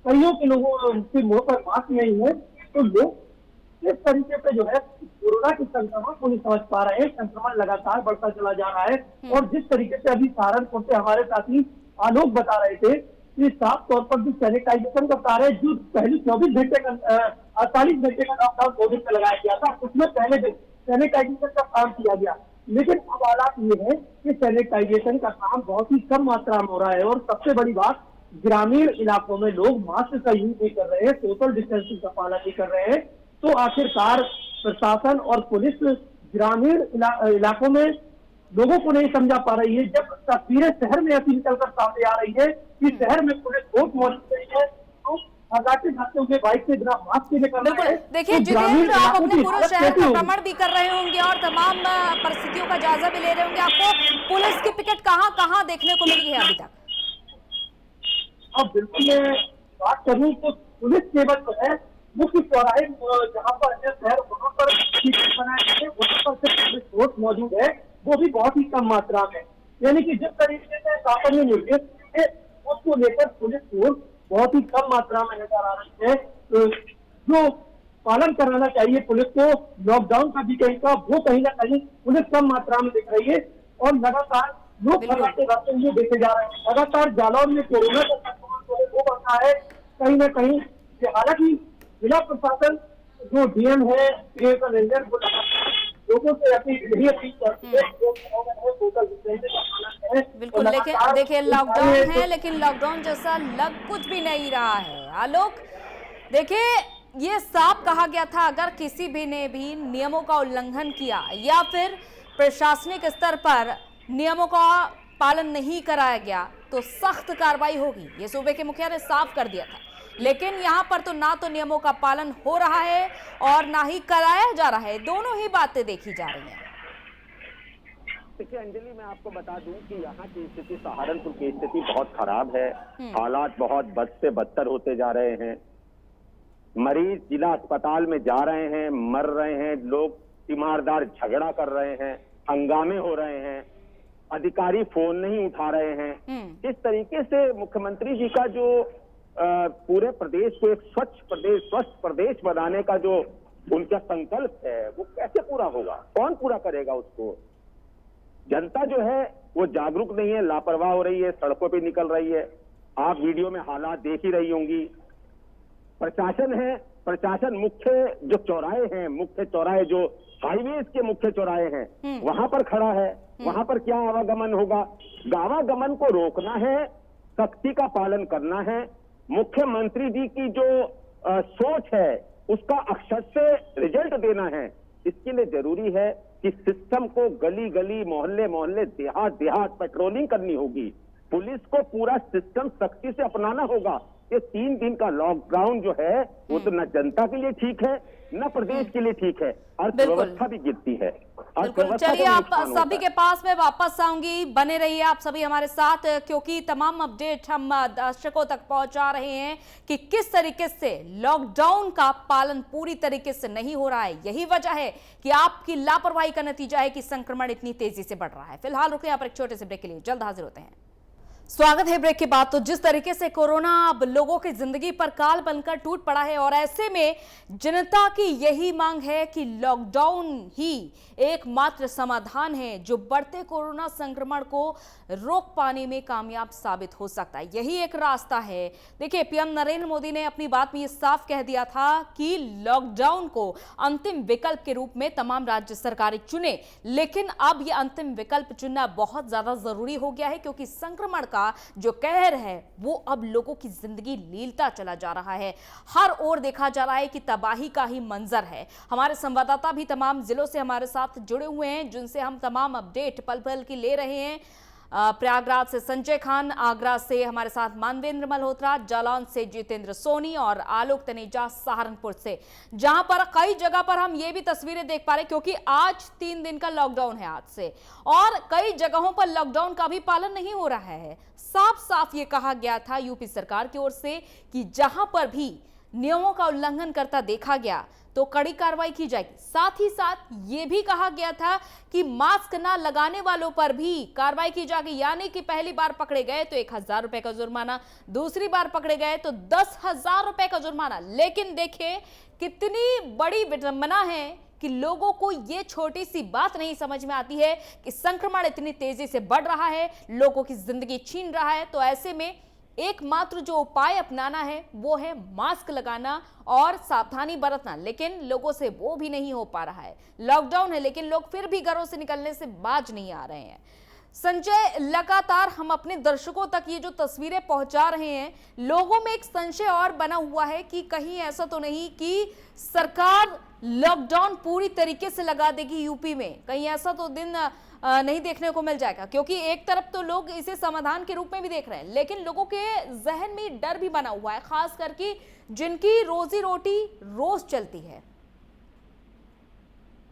कईयों के लोगों के मुंह पर मास्क नहीं है, तो लोग इस तरीके से जो है कोरोना के संक्रमण को नहीं समझ पा रहे हैं। संक्रमण लगातार बढ़ता चला जा रहा है, और जिस तरीके से अभी सहारनपुर से हमारे साथी आलोक बता रहे थे कि साफ तौर पर जो सैनिटाइजेशन का कार्य जो पहले 24 घंटे का 48 घंटे का लॉकडाउन कोविड में लगाया गया था, उसमें पहले दिन सैनिटाइजेशन का काम किया गया, लेकिन अब हालात ये है कि सैनिटाइजेशन का काम बहुत ही कम मात्रा में हो रहा है। और सबसे बड़ी बात, ग्रामीण इलाकों में लोग मास्क का यूज नहीं कर रहे हैं, सोशल डिस्टेंसिंग का पालन नहीं कर रहे हैं। तो आखिरकार प्रशासन और पुलिस ग्रामीण इलाकों में लोगों को नहीं समझा पा रही है। जब तस्वीरें शहर में ऐसी निकलकर सामने आ रही है कि शहर में पुलिस बहुत मौजूद रही है, तो हजाते जाते हुए बाइक से बिना मास्क के निकल रहे हैं। देखिए जितेंद्र, आप अपने पूरे शहर का भ्रमण भी कर रहे होंगे और तमाम परिस्थितियों का जायजा भी ले रहे होंगे। आपको पुलिस की पिकेट कहाँ देखने को मिली है अभी तक? अब बिल्कुल मैं बात करूं तो पुलिस केवल जो है मुख्य चौराहे जहाँ पर शहर वहाँ पर बनाए गए वहाँ पर सिर्फ पुलिस फोर्स मौजूद है, वो भी बहुत ही कम मात्रा में। यानी कि जिस तरीके से शासन ने निर्देश दिए उसको लेकर पुलिस फोर्स बहुत ही कम मात्रा में नजर आ रही है। तो जो पालन कराना चाहिए पुलिस को लॉकडाउन का भी कहीं का, वो कहीं ना कहीं पुलिस कम मात्रा में दिख रही है, और लगातार लोग भगाते भागते हुए देखे जा रहे हैं। लगातार जालौन में कोरोना का संक्रमण वो बढ़ता है कहीं ना कहीं। हालांकि जिला प्रशासन जो डीएम है रंजन लोगों से यही अपील करती है। बिल्कुल, लेकिन देखिए लॉकडाउन है, लेकिन लॉकडाउन जैसा लग कुछ भी नहीं रहा है। आलोक, देखिए ये साफ कहा गया था अगर किसी भी ने भी नियमों का उल्लंघन किया या फिर प्रशासनिक स्तर पर नियमों का पालन नहीं कराया गया तो सख्त कार्रवाई होगी, ये सूबे के मुखिया ने साफ कर दिया था। लेकिन यहाँ पर तो ना तो नियमों का पालन हो रहा है और ना ही कराया जा रहा है, दोनों ही बातें देखी जा रही हैं। देखिए अंजलि, मैं आपको बता दूं कि यहाँ की स्थिति, सहारनपुर की स्थिति बहुत खराब है। हालात बहुत बद से बदतर होते जा रहे हैं। मरीज जिला अस्पताल में जा रहे हैं, मर रहे हैं, लोग तीमारदार झगड़ा कर रहे हैं, हंगामे हो रहे हैं, अधिकारी फोन नहीं उठा रहे हैं। इस तरीके से मुख्यमंत्री जी का जो पूरे प्रदेश को एक स्वच्छ प्रदेश, स्वस्थ प्रदेश बनाने का जो उनका संकल्प है, वो कैसे पूरा होगा? कौन पूरा करेगा उसको? जनता जो है वो जागरूक नहीं है, लापरवाह हो रही है, सड़कों पे निकल रही है। आप वीडियो में हालात देख ही रही होंगी। प्रशासन है, प्रशासन मुख्य जो चौराहे हैं, मुख्य चौराहे जो हाईवेज के मुख्य चौराहे हैं, वहां पर खड़ा है। वहां पर क्या आवागमन होगा? आवागमन को रोकना है, सख्ती का पालन करना है। मुख्यमंत्री जी की जो सोच है उसका अक्षर से रिजल्ट देना है। इसके लिए जरूरी है कि सिस्टम को गली गली, मोहल्ले मोहल्ले, देहात देहात पेट्रोलिंग करनी होगी। पुलिस को पूरा सिस्टम सख्ती से अपनाना होगा। ये 3 दिन का लॉकडाउन जो है वो तो न जनता के लिए ठीक है, न प्रदेश के लिए ठीक है, अर्थव्यवस्था भी गिरती है। बिल्कुल, चलिए आप सभी के पास में वापस आऊंगी, बने रहिए आप सभी हमारे साथ, क्योंकि तमाम अपडेट हम दर्शकों तक पहुंचा रहे हैं कि किस तरीके से लॉकडाउन का पालन पूरी तरीके से नहीं हो रहा है। यही वजह है कि आपकी लापरवाही का नतीजा है कि संक्रमण इतनी तेजी से बढ़ रहा है। फिलहाल रुके यहाँ पर एक छोटे से ब्रेक के लिए, जल्द हाजिर होते हैं। स्वागत है ब्रेक के बाद। तो जिस तरीके से कोरोना अब लोगों की जिंदगी पर काल बनकर टूट पड़ा है और ऐसे में जनता की यही मांग है कि लॉकडाउन ही एकमात्र समाधान है जो बढ़ते कोरोना संक्रमण को रोक पाने में कामयाब साबित हो सकता है। यही एक रास्ता है। देखिए, पीएम नरेंद्र मोदी ने अपनी बात में ये साफ कह दिया था कि लॉकडाउन को अंतिम विकल्प के रूप में तमाम राज्य सरकारें चुने, लेकिन अब यह अंतिम विकल्प चुनना बहुत ज्यादा जरूरी हो गया है, क्योंकि संक्रमण का जो कहर है वो अब लोगों की जिंदगी लीलता चला जा रहा है। हर ओर देखा जा रहा है कि तबाही का ही मंजर है। हमारे संवाददाता भी तमाम जिलों से हमारे साथ जुड़े हुए हैं, जिनसे हम तमाम अपडेट पल पल की ले रहे हैं। प्रयागराज से संजय खान, आगरा से हमारे साथ मानवेंद्र मल्होत्रा, जालौन से जितेंद्र सोनी और आलोक तनेजा सहारनपुर से, जहां पर कई जगह पर हम ये भी तस्वीरें देख पा रहे हैं, क्योंकि आज 3 दिन का लॉकडाउन है आज से, और कई जगहों पर लॉकडाउन का भी पालन नहीं हो रहा है। साफ साफ ये कहा गया था यूपी सरकार की ओर से कि जहां पर भी नियमों का उल्लंघन करता देखा गया तो कड़ी कार्रवाई की जाएगी। साथ ही साथ ये भी कहा गया था कि मास्क ना लगाने वालों पर भी कार्रवाई की जाएगी, यानी कि पहली बार पकड़े गए तो 1000 रुपए का जुर्माना, दूसरी बार पकड़े गए तो 10,000 रुपए का जुर्माना। लेकिन देखिए कितनी बड़ी विडंबना है कि लोगों को ये छोटी सी बात नहीं समझ में आती है कि संक्रमण इतनी तेजी से बढ़ रहा है, लोगों की जिंदगी छीन रहा है। तो ऐसे में एकमात्र जो उपाय अपनाना है वो है मास्क लगाना और सावधानी बरतना, लेकिन लोगों से वो भी नहीं हो पा रहा है। लॉकडाउन है लेकिन लोग फिर भी घरों से निकलने से बाज नहीं आ रहे हैं। संजय, लगातार हम अपने दर्शकों तक ये जो तस्वीरें पहुंचा रहे हैं, लोगों में एक संशय और बना हुआ है कि कहीं ऐसा तो नहीं कि सरकार लॉकडाउन पूरी तरीके से लगा देगी यूपी में, कहीं ऐसा तो दिन नहीं देखने को मिल जाएगा, क्योंकि एक तरफ तो लोग इसे समाधान के रूप में भी देख रहे हैं, लेकिन लोगों के जहन में डर भी बना हुआ है, खास करके जिनकी रोजी रोटी रोज चलती है।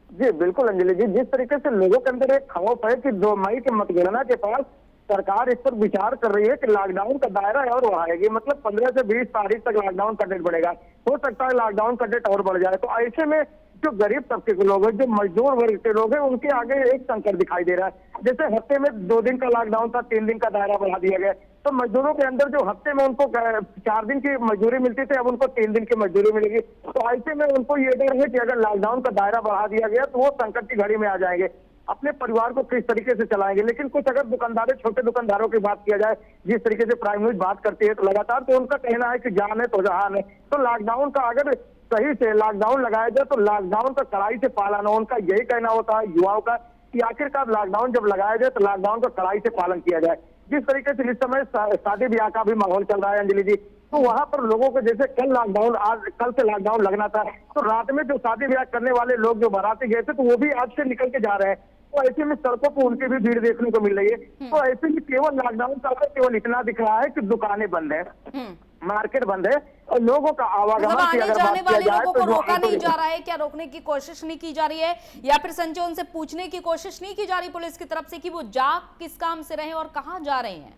जी बिल्कुल अंजलि जी, जिस तरीके से लोगों के अंदर एक खौफ है कि 2 मई की मतगणना के पास सरकार इस पर विचार कर रही है कि लॉकडाउन का दायरा और बढ़ाएगी, मतलब 15 से 20 तारीख तक लॉकडाउन का डेट बढ़ेगा। हो सकता है लॉकडाउन का डेट और बढ़ जाए। तो ऐसे में जो गरीब तबके के लोग हैं, जो मजदूर वर्ग के लोग हैं, उनके आगे एक संकट दिखाई दे रहा है। जैसे हफ्ते में 2 दिन का लॉकडाउन था, 3 दिन का दायरा बढ़ा दिया गया, तो मजदूरों के अंदर जो हफ्ते में उनको 4 दिन की मजदूरी मिलती थी, अब उनको 3 दिन की मजदूरी मिलेगी। तो ऐसे में उनको ये डर है कि अगर लॉकडाउन का दायरा बढ़ा दिया गया तो वो संकट की घड़ी में आ जाएंगे, अपने परिवार को किस तरीके से चलाएंगे। लेकिन कुछ अगर दुकानदारों, छोटे दुकानदारों की बात किया जाए, जिस तरीके से प्राइम न्यूज बात करती है तो लगातार, तो उनका कहना है कि जान है तो जहान है। तो लॉकडाउन का अगर सही से लॉकडाउन लगाया जाए तो लॉकडाउन का कड़ाई से पालन हो, उनका यही कहना होता है युवाओं का कि आखिरकार लॉकडाउन जब लगाया जाए तो लॉकडाउन का कड़ाई से पालन किया जाए। जिस तरीके से इस समय शादी ब्याह का भी माहौल चल रहा है अंजलि जी, तो वहां पर लोगों को जैसे कल से लॉकडाउन लगना था, तो रात में जो शादी ब्याह करने वाले लोग जो बाराती गए थे तो वो भी आज से निकल के जा रहे हैं। तो ऐसे में सड़कों पर उनकी भी भीड़ देखने को मिल रही है। तो ऐसे में केवल लॉकडाउन का असर केवल इतना दिख रहा है कि दुकानें बंद है, मार्केट बंद है और लोगों का आवागमन की आने अगर जाने बात वाले किया जाए लोगों तो को जो रोका ऑटो नहीं जा रहा है, क्या रोकने की कोशिश नहीं की जा रही है, या फिर संजय उनसे पूछने की कोशिश नहीं की जा रही पुलिस की तरफ से कि वो जा किस काम से रहे और कहां जा रहे हैं?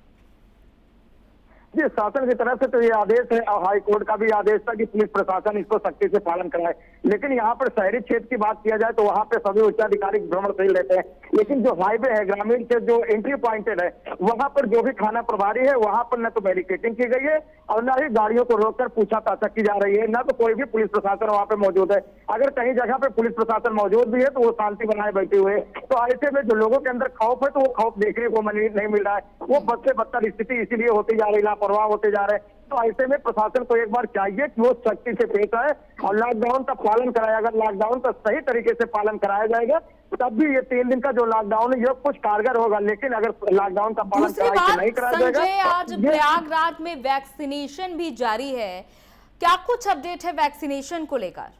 जी, शासन की तरफ से तो ये आदेश है और हाई कोर्ट का भी आदेश था कि पुलिस प्रशासन इसको सख्ती से पालन कराए। लेकिन यहाँ पर शहरी क्षेत्र की बात किया जाए तो वहाँ पे सभी उच्चाधिकारी भ्रमणशील रहते हैं, लेकिन जो हाईवे है, ग्रामीण क्षेत्र जो एंट्री पॉइंटेड है, वहाँ पर जो भी थाना प्रभारी है वहाँ पर न तो बैरिकेटिंग की गई है और न ही गाड़ियों को रोककर पूछताछ की जा रही है, न तो कोई भी पुलिस प्रशासन वहाँ पे मौजूद है। अगर कहीं जगह पे पुलिस प्रशासन मौजूद भी है तो वो शांति बनाए बैठे हुए। तो ऐसे में जो लोगों के अंदर खौफ है तो वो खौफ देखने को नहीं मिल रहा है। वो बद से बदतर स्थिति इसीलिए होती जा रही, लापरवाह होते जा रहे हैं। तो ऐसे में प्रशासन को एक बार चाहिए कि वो सख्ती से पेश आए और लॉकडाउन का पालन कराया। अगर लॉकडाउन का सही तरीके से पालन कराया जाएगा तब भी ये 3 दिन का जो लॉकडाउन है ये कुछ कारगर होगा। लेकिन अगर लॉकडाउन का पालन नहीं कराया जाएगा। संजय, आज प्रयागराज में वैक्सीनेशन भी जारी है, क्या कुछ अपडेट है वैक्सीनेशन को लेकर?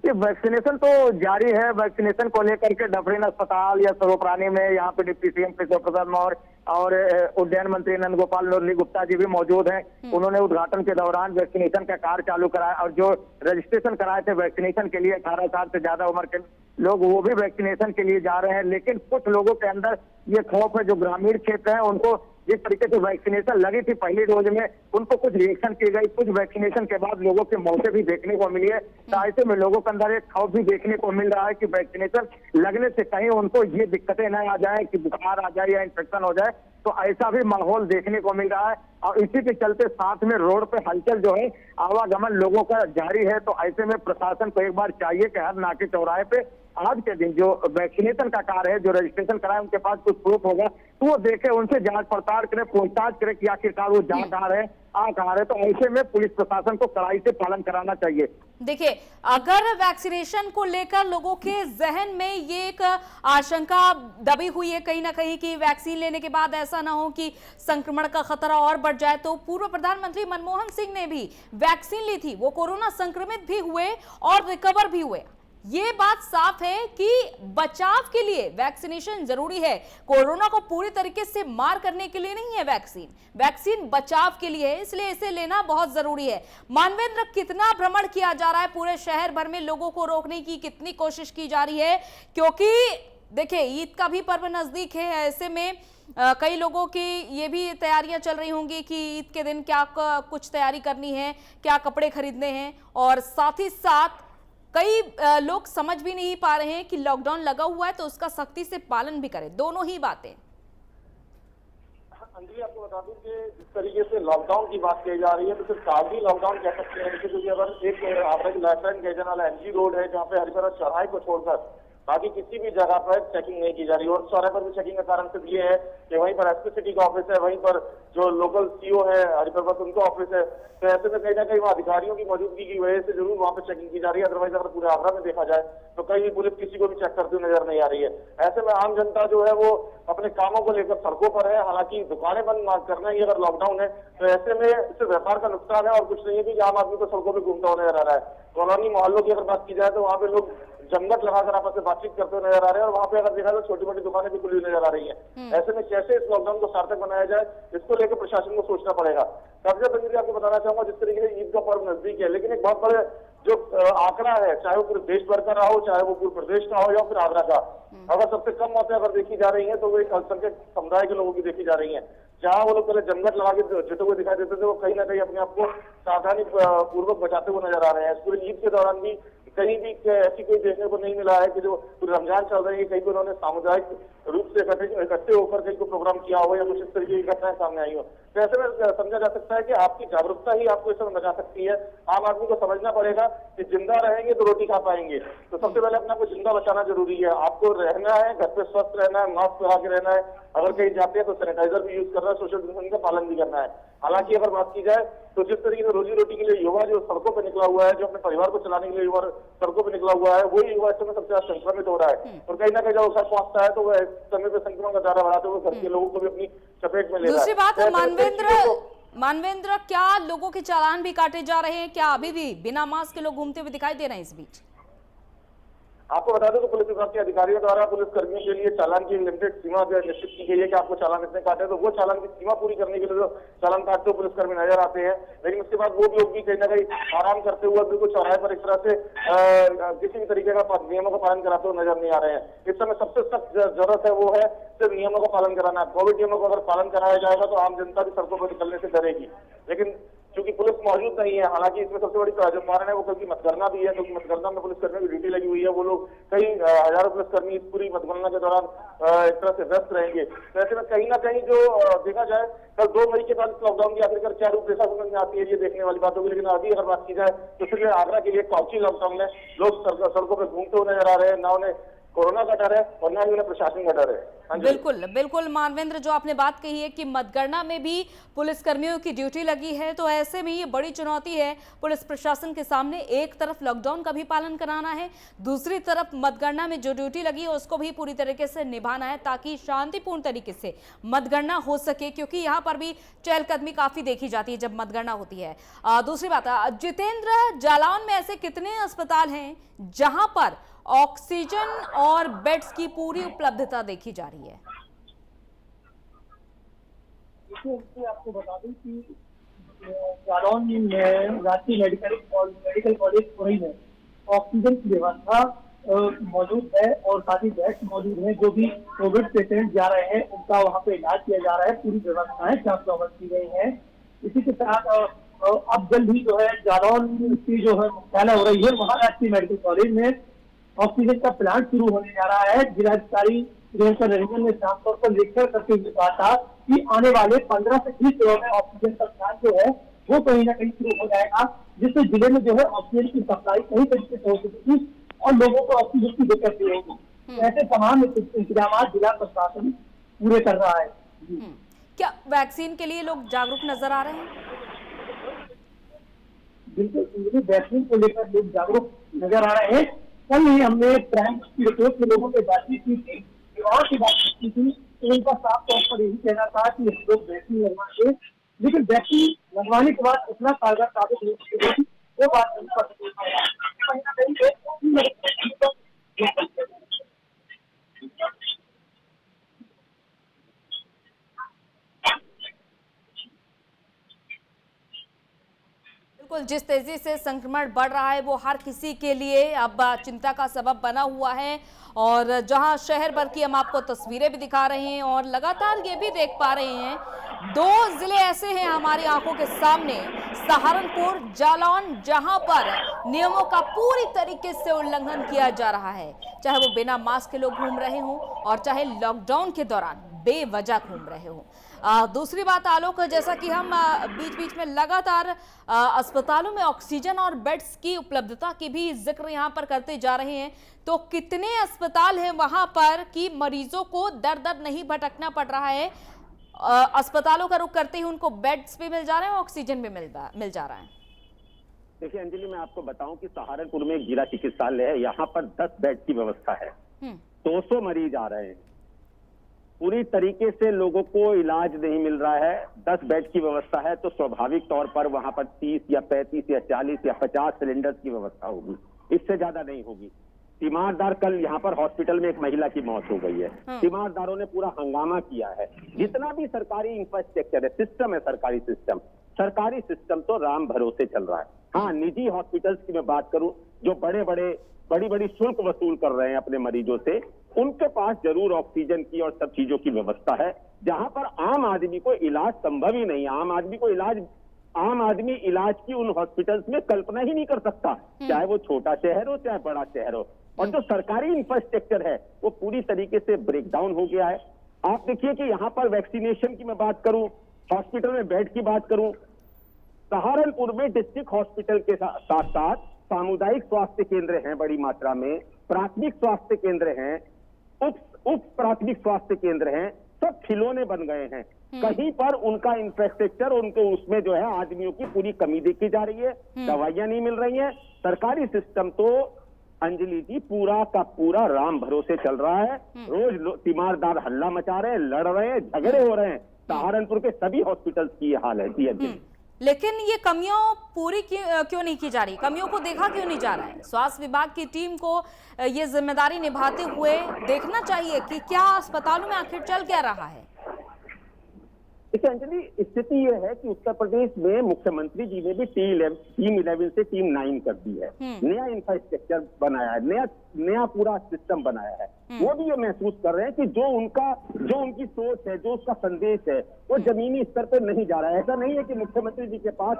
ये वैक्सीनेशन तो जारी है। वैक्सीनेशन को लेकर के डफरीन अस्पताल या स्वरूपरानी में यहाँ पे डिप्टी सीएम केशव प्रसाद मौर्य और उड्डयन मंत्री नंद गोपाल मुरली गुप्ता जी भी मौजूद हैं। उन्होंने उद्घाटन के दौरान वैक्सीनेशन का कार्य चालू कराया और जो रजिस्ट्रेशन कराए थे वैक्सीनेशन के लिए 18 साल से ज्यादा उम्र के लोग, वो भी वैक्सीनेशन के लिए जा रहे हैं। लेकिन कुछ लोगों के अंदर ये खौफ है, जो ग्रामीण क्षेत्र है उनको जिस तरीके से वैक्सीनेशन लगी थी पहली डोज में, उनको कुछ रिएक्शन की गई, कुछ वैक्सीनेशन के बाद लोगों की मौतें भी देखने को मिली है। तो ऐसे में लोगों के अंदर एक खौफ भी देखने को मिल रहा है कि वैक्सीनेशन लगने से कहीं उनको ये दिक्कतें न आ जाए कि बुखार आ जाए या इन्फेक्शन हो जाए। तो ऐसा भी माहौल देखने को मिल रहा है और इसी के चलते साथ में रोड पे हलचल जो है, आवागमन लोगों का जारी है। तो ऐसे में प्रशासन को एक बार चाहिए कि हर नाके चौराहे पे आज के दिन जो वैक्सीनेशन का कार्य है, जो रजिस्ट्रेशन कराए उनके पास कुछ प्रूफ होगा तो वो देखे, उनसे जांच पड़ताल करे, पूछताछ करे कि आखिरकार वो जा कहाँ रहे, आ कहाँ रहे। तो ऐसे में पुलिस प्रशासन को कड़ाई से पालन कराना चाहिए। देखिए, अगर वैक्सीनेशन को लेकर लोगों के जहन में ये एक आशंका दबी हुई है कहीं ना कहीं कि वैक्सीन लेने के बाद ऐसा ना हो कि संक्रमण का खतरा और बढ़ जाए, तो पूर्व प्रधानमंत्री मनमोहन सिंह ने भी वैक्सीन ली थी, वो कोरोना संक्रमित भी हुए और रिकवर भी हुए। ये बात साफ है कि बचाव के लिए वैक्सीनेशन जरूरी है, कोरोना को पूरी तरीके से मार करने के लिए नहीं है वैक्सीन। वैक्सीन बचाव के लिए है, इसलिए इसे लेना बहुत जरूरी है। मानवेंद्र, कितना भ्रमण किया जा रहा है पूरे शहर भर में, लोगों को रोकने की कितनी कोशिश की जा रही है? क्योंकि देखिए, ईद का भी पर्व नजदीक है, ऐसे में कई लोगों की ये भी तैयारियां चल रही होंगी कि ईद के दिन क्या कुछ तैयारी करनी है, क्या कपड़े खरीदने हैं, और साथ ही साथ कई लोग समझ भी नहीं पा रहे हैं कि लॉकडाउन लगा हुआ है तो उसका सख्ती से पालन भी करें, दोनों ही बातें। अंजलि, आपको बता दूं कि जिस तरीके से लॉकडाउन की बात की जा रही है तो सिर्फ कागजी लॉकडाउन कह सकते हैं, क्योंकि अगर एक आपका लाइफलाइन गैजन वाला एमजी रोड है जहाँ पे हरिशरा चौराहे को छोड़कर बाकी किसी भी जगह पर चेकिंग नहीं की जा रही, और चौराहे पर भी चेकिंग का कारण सिर्फ ये है कि वहीं पर एसपी सिटी का ऑफिस है, वहीं पर जो लोकल सीओ है हरिपर्वत उनका ऑफिस है। तो ऐसे में कहीं ना कहीं वहाँ अधिकारियों की मौजूदगी की वजह से जरूर वहाँ पर चेकिंग की जा रही है। अदरवाइज अगर पूरे आगरा में देखा जाए तो कहीं पुलिस किसी को भी चेक करती हुई नजर नहीं आ रही है। ऐसे में आम जनता जो है वो अपने कामों को लेकर सड़कों पर है। हालांकि दुकानें बंद करना ही अगर लॉकडाउन है तो ऐसे में इससे व्यापार का नुकसान है और कुछ नहीं है कि आम आदमी को सड़कों पर घूमता हुआ नजर आ रहा है। कॉलोनी मोहल्लों की अगर बात की जाए तो वहाँ पे लोग जमघट लगाकर आपस में बातचीत करते हुए नजर आ रहे हैं और वहाँ पे अगर देखा तो छोटी मोटी दुकानें भी खुली हुई नजर आ रही हैं। ऐसे में कैसे इस लॉकडाउन को सार्थक बनाया जाए, इसको लेकर प्रशासन को सोचना पड़ेगा। सबसे पहले आपको बताना चाहूंगा, जिस तरीके से ईद का पर्व नजदीक है, लेकिन एक बहुत बड़े जो आंकड़ा है, चाहे वो पूरे देश भर का रहा हो, चाहे वो पूरे प्रदेश का हो या फिर आगरा का, अगर सबसे कम मौतें अगर देखी जा रही है तो वो एक अल्पसंख्यक समुदाय के लोगों की देखी जा रही है। जहाँ वो लोग पहले जमघट लगा के जुटे हुए दिखाई देते थे, वो कहीं ना कहीं अपने आप को सावधानी पूर्वक बचाते हुए नजर आ रहे हैं। पूरे ईद के दौरान भी कहीं भी ऐसी कोई देखने को नहीं मिला है कि जो पूरी रमजान चल रही है कहीं को उन्होंने सामुदायिक रूप से इकट्ठे होकर कहीं को प्रोग्राम किया हो या कुछ इस तरीके की घटनाएं सामने आई हो। तो ऐसे में समझा जा सकता है कि आपकी जागरूकता ही आपको इस समय बचा सकती है। आम आदमी को समझना पड़ेगा कि जिंदा रहेंगे तो रोटी खा पाएंगे, तो सबसे पहले अपना को जिंदा बचाना जरूरी है। आपको रहना है, घर पे स्वस्थ रहना है, मास्क लगा के रहना है, अगर कहीं जाते हैं तो सैनिटाइजर भी यूज करना है, सोशल डिस्टेंसिंग का पालन भी करना है। हालांकि अगर बात की जाए तो जिस तरीके से रोजी रोटी के लिए युवा जो सड़कों पर निकला हुआ है, जो अपने परिवार को चलाने के लिए युवा सड़कों पर निकला हुआ है, वही युवा इस समय सबसे ज्यादा संक्रमित हो रहा है। और कहीं ना कहीं जब घर पहुंचता है तो वह समय पे संक्रमण का दायरा बढ़ाते हुए घर के लोगों को भी अपनी चपेट में ले रहा है। दूसरी बात, मानवेंद्र, क्या लोगों के चालान भी काटे जा रहे हैं? क्या अभी भी बिना मास्क के लोग घूमते हुए दिखाई दे रहे हैं इस बीच? आपको बता दें तो पुलिस विभाग के अधिकारियों द्वारा पुलिस कर्मियों के लिए चालान की लिमिटेड सीमा जो है निश्चित की गई है कि आपको चालान इतने काटे, तो वो चालान की सीमा पूरी करने के लिए जो चालान काटते हुए पुलिसकर्मी नजर आते हैं। लेकिन उसके बाद वो लोग भी कहीं ना कहीं आराम करते हुए बिल्कुल चौराहे पर एक तरह से किसी भी तरीके का नियमों का पालन कराते हुए नजर नहीं आ रहे हैं। इस समय सबसे सख्त जरूरत है वो है सिर्फ नियमों का पालन कराना। कोविड नियमों को अगर पालन कराया जाएगा तो आम जनता भी सड़कों पर निकलने से डरेगी। लेकिन क्योंकि पुलिस मौजूद नहीं है, हालांकि इसमें सबसे बड़ी जो कारण है वो क्योंकि मतगणना भी है, क्योंकि मतगणना में पुलिसकर्मियों की ड्यूटी लगी हुई है। वो लोग कई हजारों पुलिसकर्मी इस पूरी मतगणना के दौरान एक तरह से व्यस्त रहेंगे। तो ऐसे में कहीं ना कहीं जो देखा जाए कल 2 मई के बाद लॉकडाउन की आखिरकार क्या रूपरेखा समझ में आती है, ये देखने वाली बात होगी। लेकिन अभी अगर बात की जाए तो सिर्फ आगरा के लिए कौची लॉकडाउन में लोग सड़कों पर घूमते हुए नजर आ रहे हैं। ना उन्हें कोरोना का डर है और ना ही उन्हें प्रशासन का डर है। बिल्कुल बिल्कुल मानवेंद्र, जो आपने बात कही है कि मतगणना में भी पुलिसकर्मियों की ड्यूटी लगी है, तो ऐसे में ये बड़ी चुनौती है पुलिस प्रशासन के सामने। एक तरफ लॉकडाउन का भी पालन कराना है, दूसरी तरफ मतगणना में जो ड्यूटी लगी है उसको भी पूरी तरीके से निभाना है ताकि शांतिपूर्ण तरीके से मतगणना हो सके, क्योंकि यहाँ पर भी चहलकदमी काफी देखी जाती है जब मतगणना होती है। दूसरी बात, जितेंद्र, जालौन में ऐसे कितने अस्पताल हैं जहां पर ऑक्सीजन और बेड्स की पूरी उपलब्धता देखी जा रही है? आपको बता दूं कि जालौन में रांची मेडिकल कॉलेज पुणे में ऑक्सीजन की व्यवस्था मौजूद है और काफी बेड्स मौजूद है। जो भी कोविड पेशेंट जा रहे हैं उनका वहाँ पे इलाज किया जा रहा है, पूरी व्यवस्थाएं चाक-चौबंद की गई है। इसी के साथ अब जल्द ही जो है जालौन की जो है मुख्यालय हो रही है, वहाँ रांची मेडिकल कॉलेज में ऑक्सीजन का प्लांट शुरू होने जा रहा है। जिलाधिकारी प्रियंका नरिमन ने साफ तौर पर निरीक्षण करते हुए कहा था कि आने वाले 15 से 20 दिनों में ऑक्सीजन का प्लांट जो है वो कहीं ना कहीं शुरू हो जाएगा, जिससे जिले में जो है ऑक्सीजन की सप्लाई सही तरीके से हो सकेगी और लोगों को ऑक्सीजन की दिक्कत नहीं होगी। ऐसे तमाम इंतजाम जिला प्रशासन पूरे कर रहा है। क्या वैक्सीन के लिए लोग जागरूक नजर आ रहे हैं? बिल्कुल, वैक्सीन को लेकर लोग जागरूक नजर आ रहे हैं। कल ही हमने प्राइम की रिपोर्ट के लोगों से बातचीत की थी और की बातचीत की थी, तो उनका साफ तौर पर यही कहना था कि हम लोग वैक्सीन लगवाएंगे, लेकिन वैक्सीन लगवाने के बाद उतना कारगर साबित नहीं होगी, वो बात उन पर कहीं ना कहीं बिल्कुल, जिस तेजी से संक्रमण बढ़ रहा है वो हर किसी के लिए अब चिंता का सबब बना हुआ है। और जहां शहर भर की हम आपको तस्वीरें भी दिखा रहे हैं और लगातार ये भी देख पा रहे हैं, 2 जिले ऐसे हैं हमारी आंखों के सामने, सहारनपुर, जालौन, जहां पर नियमों का पूरी तरीके से उल्लंघन किया जा रहा है, चाहे वो बिना मास्क के लोग घूम रहे हों और चाहे लॉकडाउन के दौरान बेवजह घूम रहे हों। दूसरी बात आलोक, जैसा कि हम बीच बीच में लगातार अस्पतालों में ऑक्सीजन और बेड्स की उपलब्धता की भी जिक्र यहाँ पर करते जा रहे हैं, तो कितने अस्पताल हैं वहां पर कि मरीजों को दर दर नहीं भटकना पड़ रहा है, अस्पतालों का रुख करते ही उनको बेड्स भी मिल जा रहे हैं, ऑक्सीजन भी मिल जा रहा है? देखिए अंजलि, मैं आपको बताऊं कि सहारनपुर में एक जिला चिकित्सालय है, यहाँ पर 10 बेड की व्यवस्था है, 200 मरीज आ रहे हैं, पूरी तरीके से लोगों को इलाज नहीं मिल रहा है। 10 बेड की व्यवस्था है तो स्वाभाविक तौर पर वहां पर 30 या 35 या 40 या 50 सिलेंडर्स की व्यवस्था होगी, इससे ज्यादा नहीं होगी। तीमारदार, कल यहाँ पर हॉस्पिटल में एक महिला की मौत हो गई है, तीमारदारों ने पूरा हंगामा किया है। जितना भी सरकारी इंफ्रास्ट्रक्चर है, सिस्टम है, सरकारी सिस्टम तो राम भरोसे चल रहा है। हाँ, निजी हॉस्पिटल्स की मैं बात करूं जो बड़ी बड़ी शुल्क वसूल कर रहे हैं अपने मरीजों से, उनके पास जरूर ऑक्सीजन की और सब चीजों की व्यवस्था है, जहां पर आम आदमी को इलाज संभव ही नहीं। आम आदमी इलाज की उन हॉस्पिटल्स में कल्पना ही नहीं कर सकता, चाहे वो छोटा शहर हो चाहे बड़ा शहर हो। और जो सरकारी इंफ्रास्ट्रक्चर है वो पूरी तरीके से ब्रेकडाउन हो गया है। आप देखिए कि यहाँ पर वैक्सीनेशन की मैं बात करूं, हॉस्पिटल में बेड की बात करूं, सहारनपुर में डिस्ट्रिक्ट हॉस्पिटल के साथ साथ सामुदायिक स्वास्थ्य केंद्र हैं बड़ी मात्रा में, प्राथमिक स्वास्थ्य केंद्र हैं, उप प्राथमिक स्वास्थ्य केंद्र हैं, सब खिलौने बन गए हैं। कहीं पर उनका इंफ्रास्ट्रक्चर, उनके उसमें जो है आदमियों की पूरी कमी देखी जा रही है, दवाइयां नहीं मिल रही हैं। सरकारी सिस्टम तो अंजलि जी पूरा का पूरा राम भरोसे चल रहा है। रोज तीमारदार हल्ला मचा रहे हैं, लड़ रहे हैं, झगड़े हो रहे हैं। सहारनपुर के सभी हॉस्पिटल्स की ये हाल है। जी अंजलि, लेकिन ये कमियों पूरी क्यों नहीं की जा रही, कमियों को देखा क्यों नहीं जा रहा है? स्वास्थ्य विभाग की टीम को ये जिम्मेदारी निभाते हुए देखना चाहिए कि क्या अस्पतालों में आखिर चल क्या रहा है। देखिए अंजलि, स्थिति ये है कि उत्तर प्रदेश में मुख्यमंत्री जी ने भी टीम 11 से टीम 9 कर दी है। नया इंफ्रास्ट्रक्चर बनाया है, नया पूरा सिस्टम बनाया है। वो भी ये महसूस कर रहे हैं कि जो उनकी सोच है, जो उसका संदेश है, वो जमीनी स्तर पर नहीं जा रहा है। ऐसा नहीं है कि मुख्यमंत्री जी के पास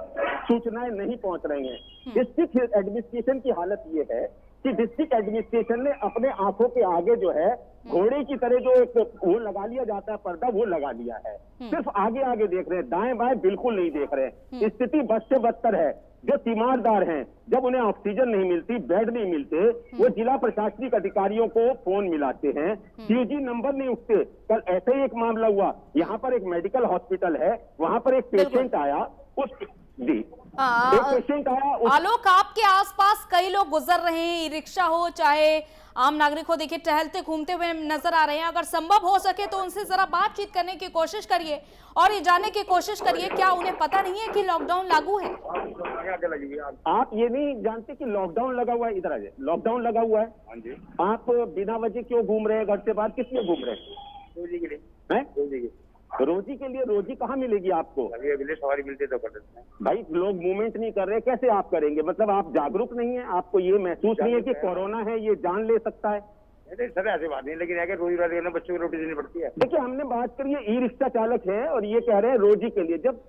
सूचनाएं नहीं पहुंच रही हैं। डिस्ट्रिक्ट एडमिनिस्ट्रेशन की हालत ये है कि डिस्ट्रिक्ट एडमिनिस्ट्रेशन ने अपने आंखों के आगे जो है घोड़े की तरह जो एक वो लगा लिया जाता है पर्दा, वो लगा लिया है। सिर्फ आगे आगे देख रहे हैं, दाएं बाएं बिल्कुल नहीं देख रहे। स्थिति बद से बदतर है। जो तीमारदार हैं, जब उन्हें ऑक्सीजन नहीं मिलती, बेड नहीं मिलते, वो जिला प्रशासनिक अधिकारियों को फोन मिलाते हैं, सीजी नंबर नहीं उठते। कल ऐसा ही एक मामला हुआ, यहाँ पर एक मेडिकल हॉस्पिटल है, वहां पर एक पेशेंट आया, एक पेशेंट आया। आलोक, आपके आसपास कई लोग गुजर रहे हैं, ई रिक्शा हो चाहे आम नागरिक हो, देखिए टहलते घूमते हुए नजर आ रहे हैं। अगर संभव हो सके तो उनसे जरा बातचीत करने की कोशिश करिए और ये जानने की कोशिश करिए क्या उन्हें पता नहीं है कि लॉकडाउन लागू है। आप ये नहीं जानते कि लॉकडाउन लगा हुआ है? इधर आ जाए, लॉकडाउन लगा हुआ है। हाँ जी। आप बिना वजह क्यों घूम रहे हैं घर से बाहर? किस लिए घूम रहे हैं? रोजी के लिए। रोजी के लिए? रोजी कहाँ मिलेगी आपको? अगले सवारी मिलती तो कर भाई लोग मूवमेंट नहीं कर रहे, कैसे आप करेंगे? मतलब आप जागरूक नहीं है, आपको ये महसूस नहीं है कि कोरोना है, ये जान ले सकता है? सर ऐसी बात नहीं, लेकिन अगर रोजी रोटी बच्चों को रोटी देनी पड़ती है। देखिए हमने बात करी है, ई रिक्शा चालक है और ये कह रहे हैं रोजी के लिए, जब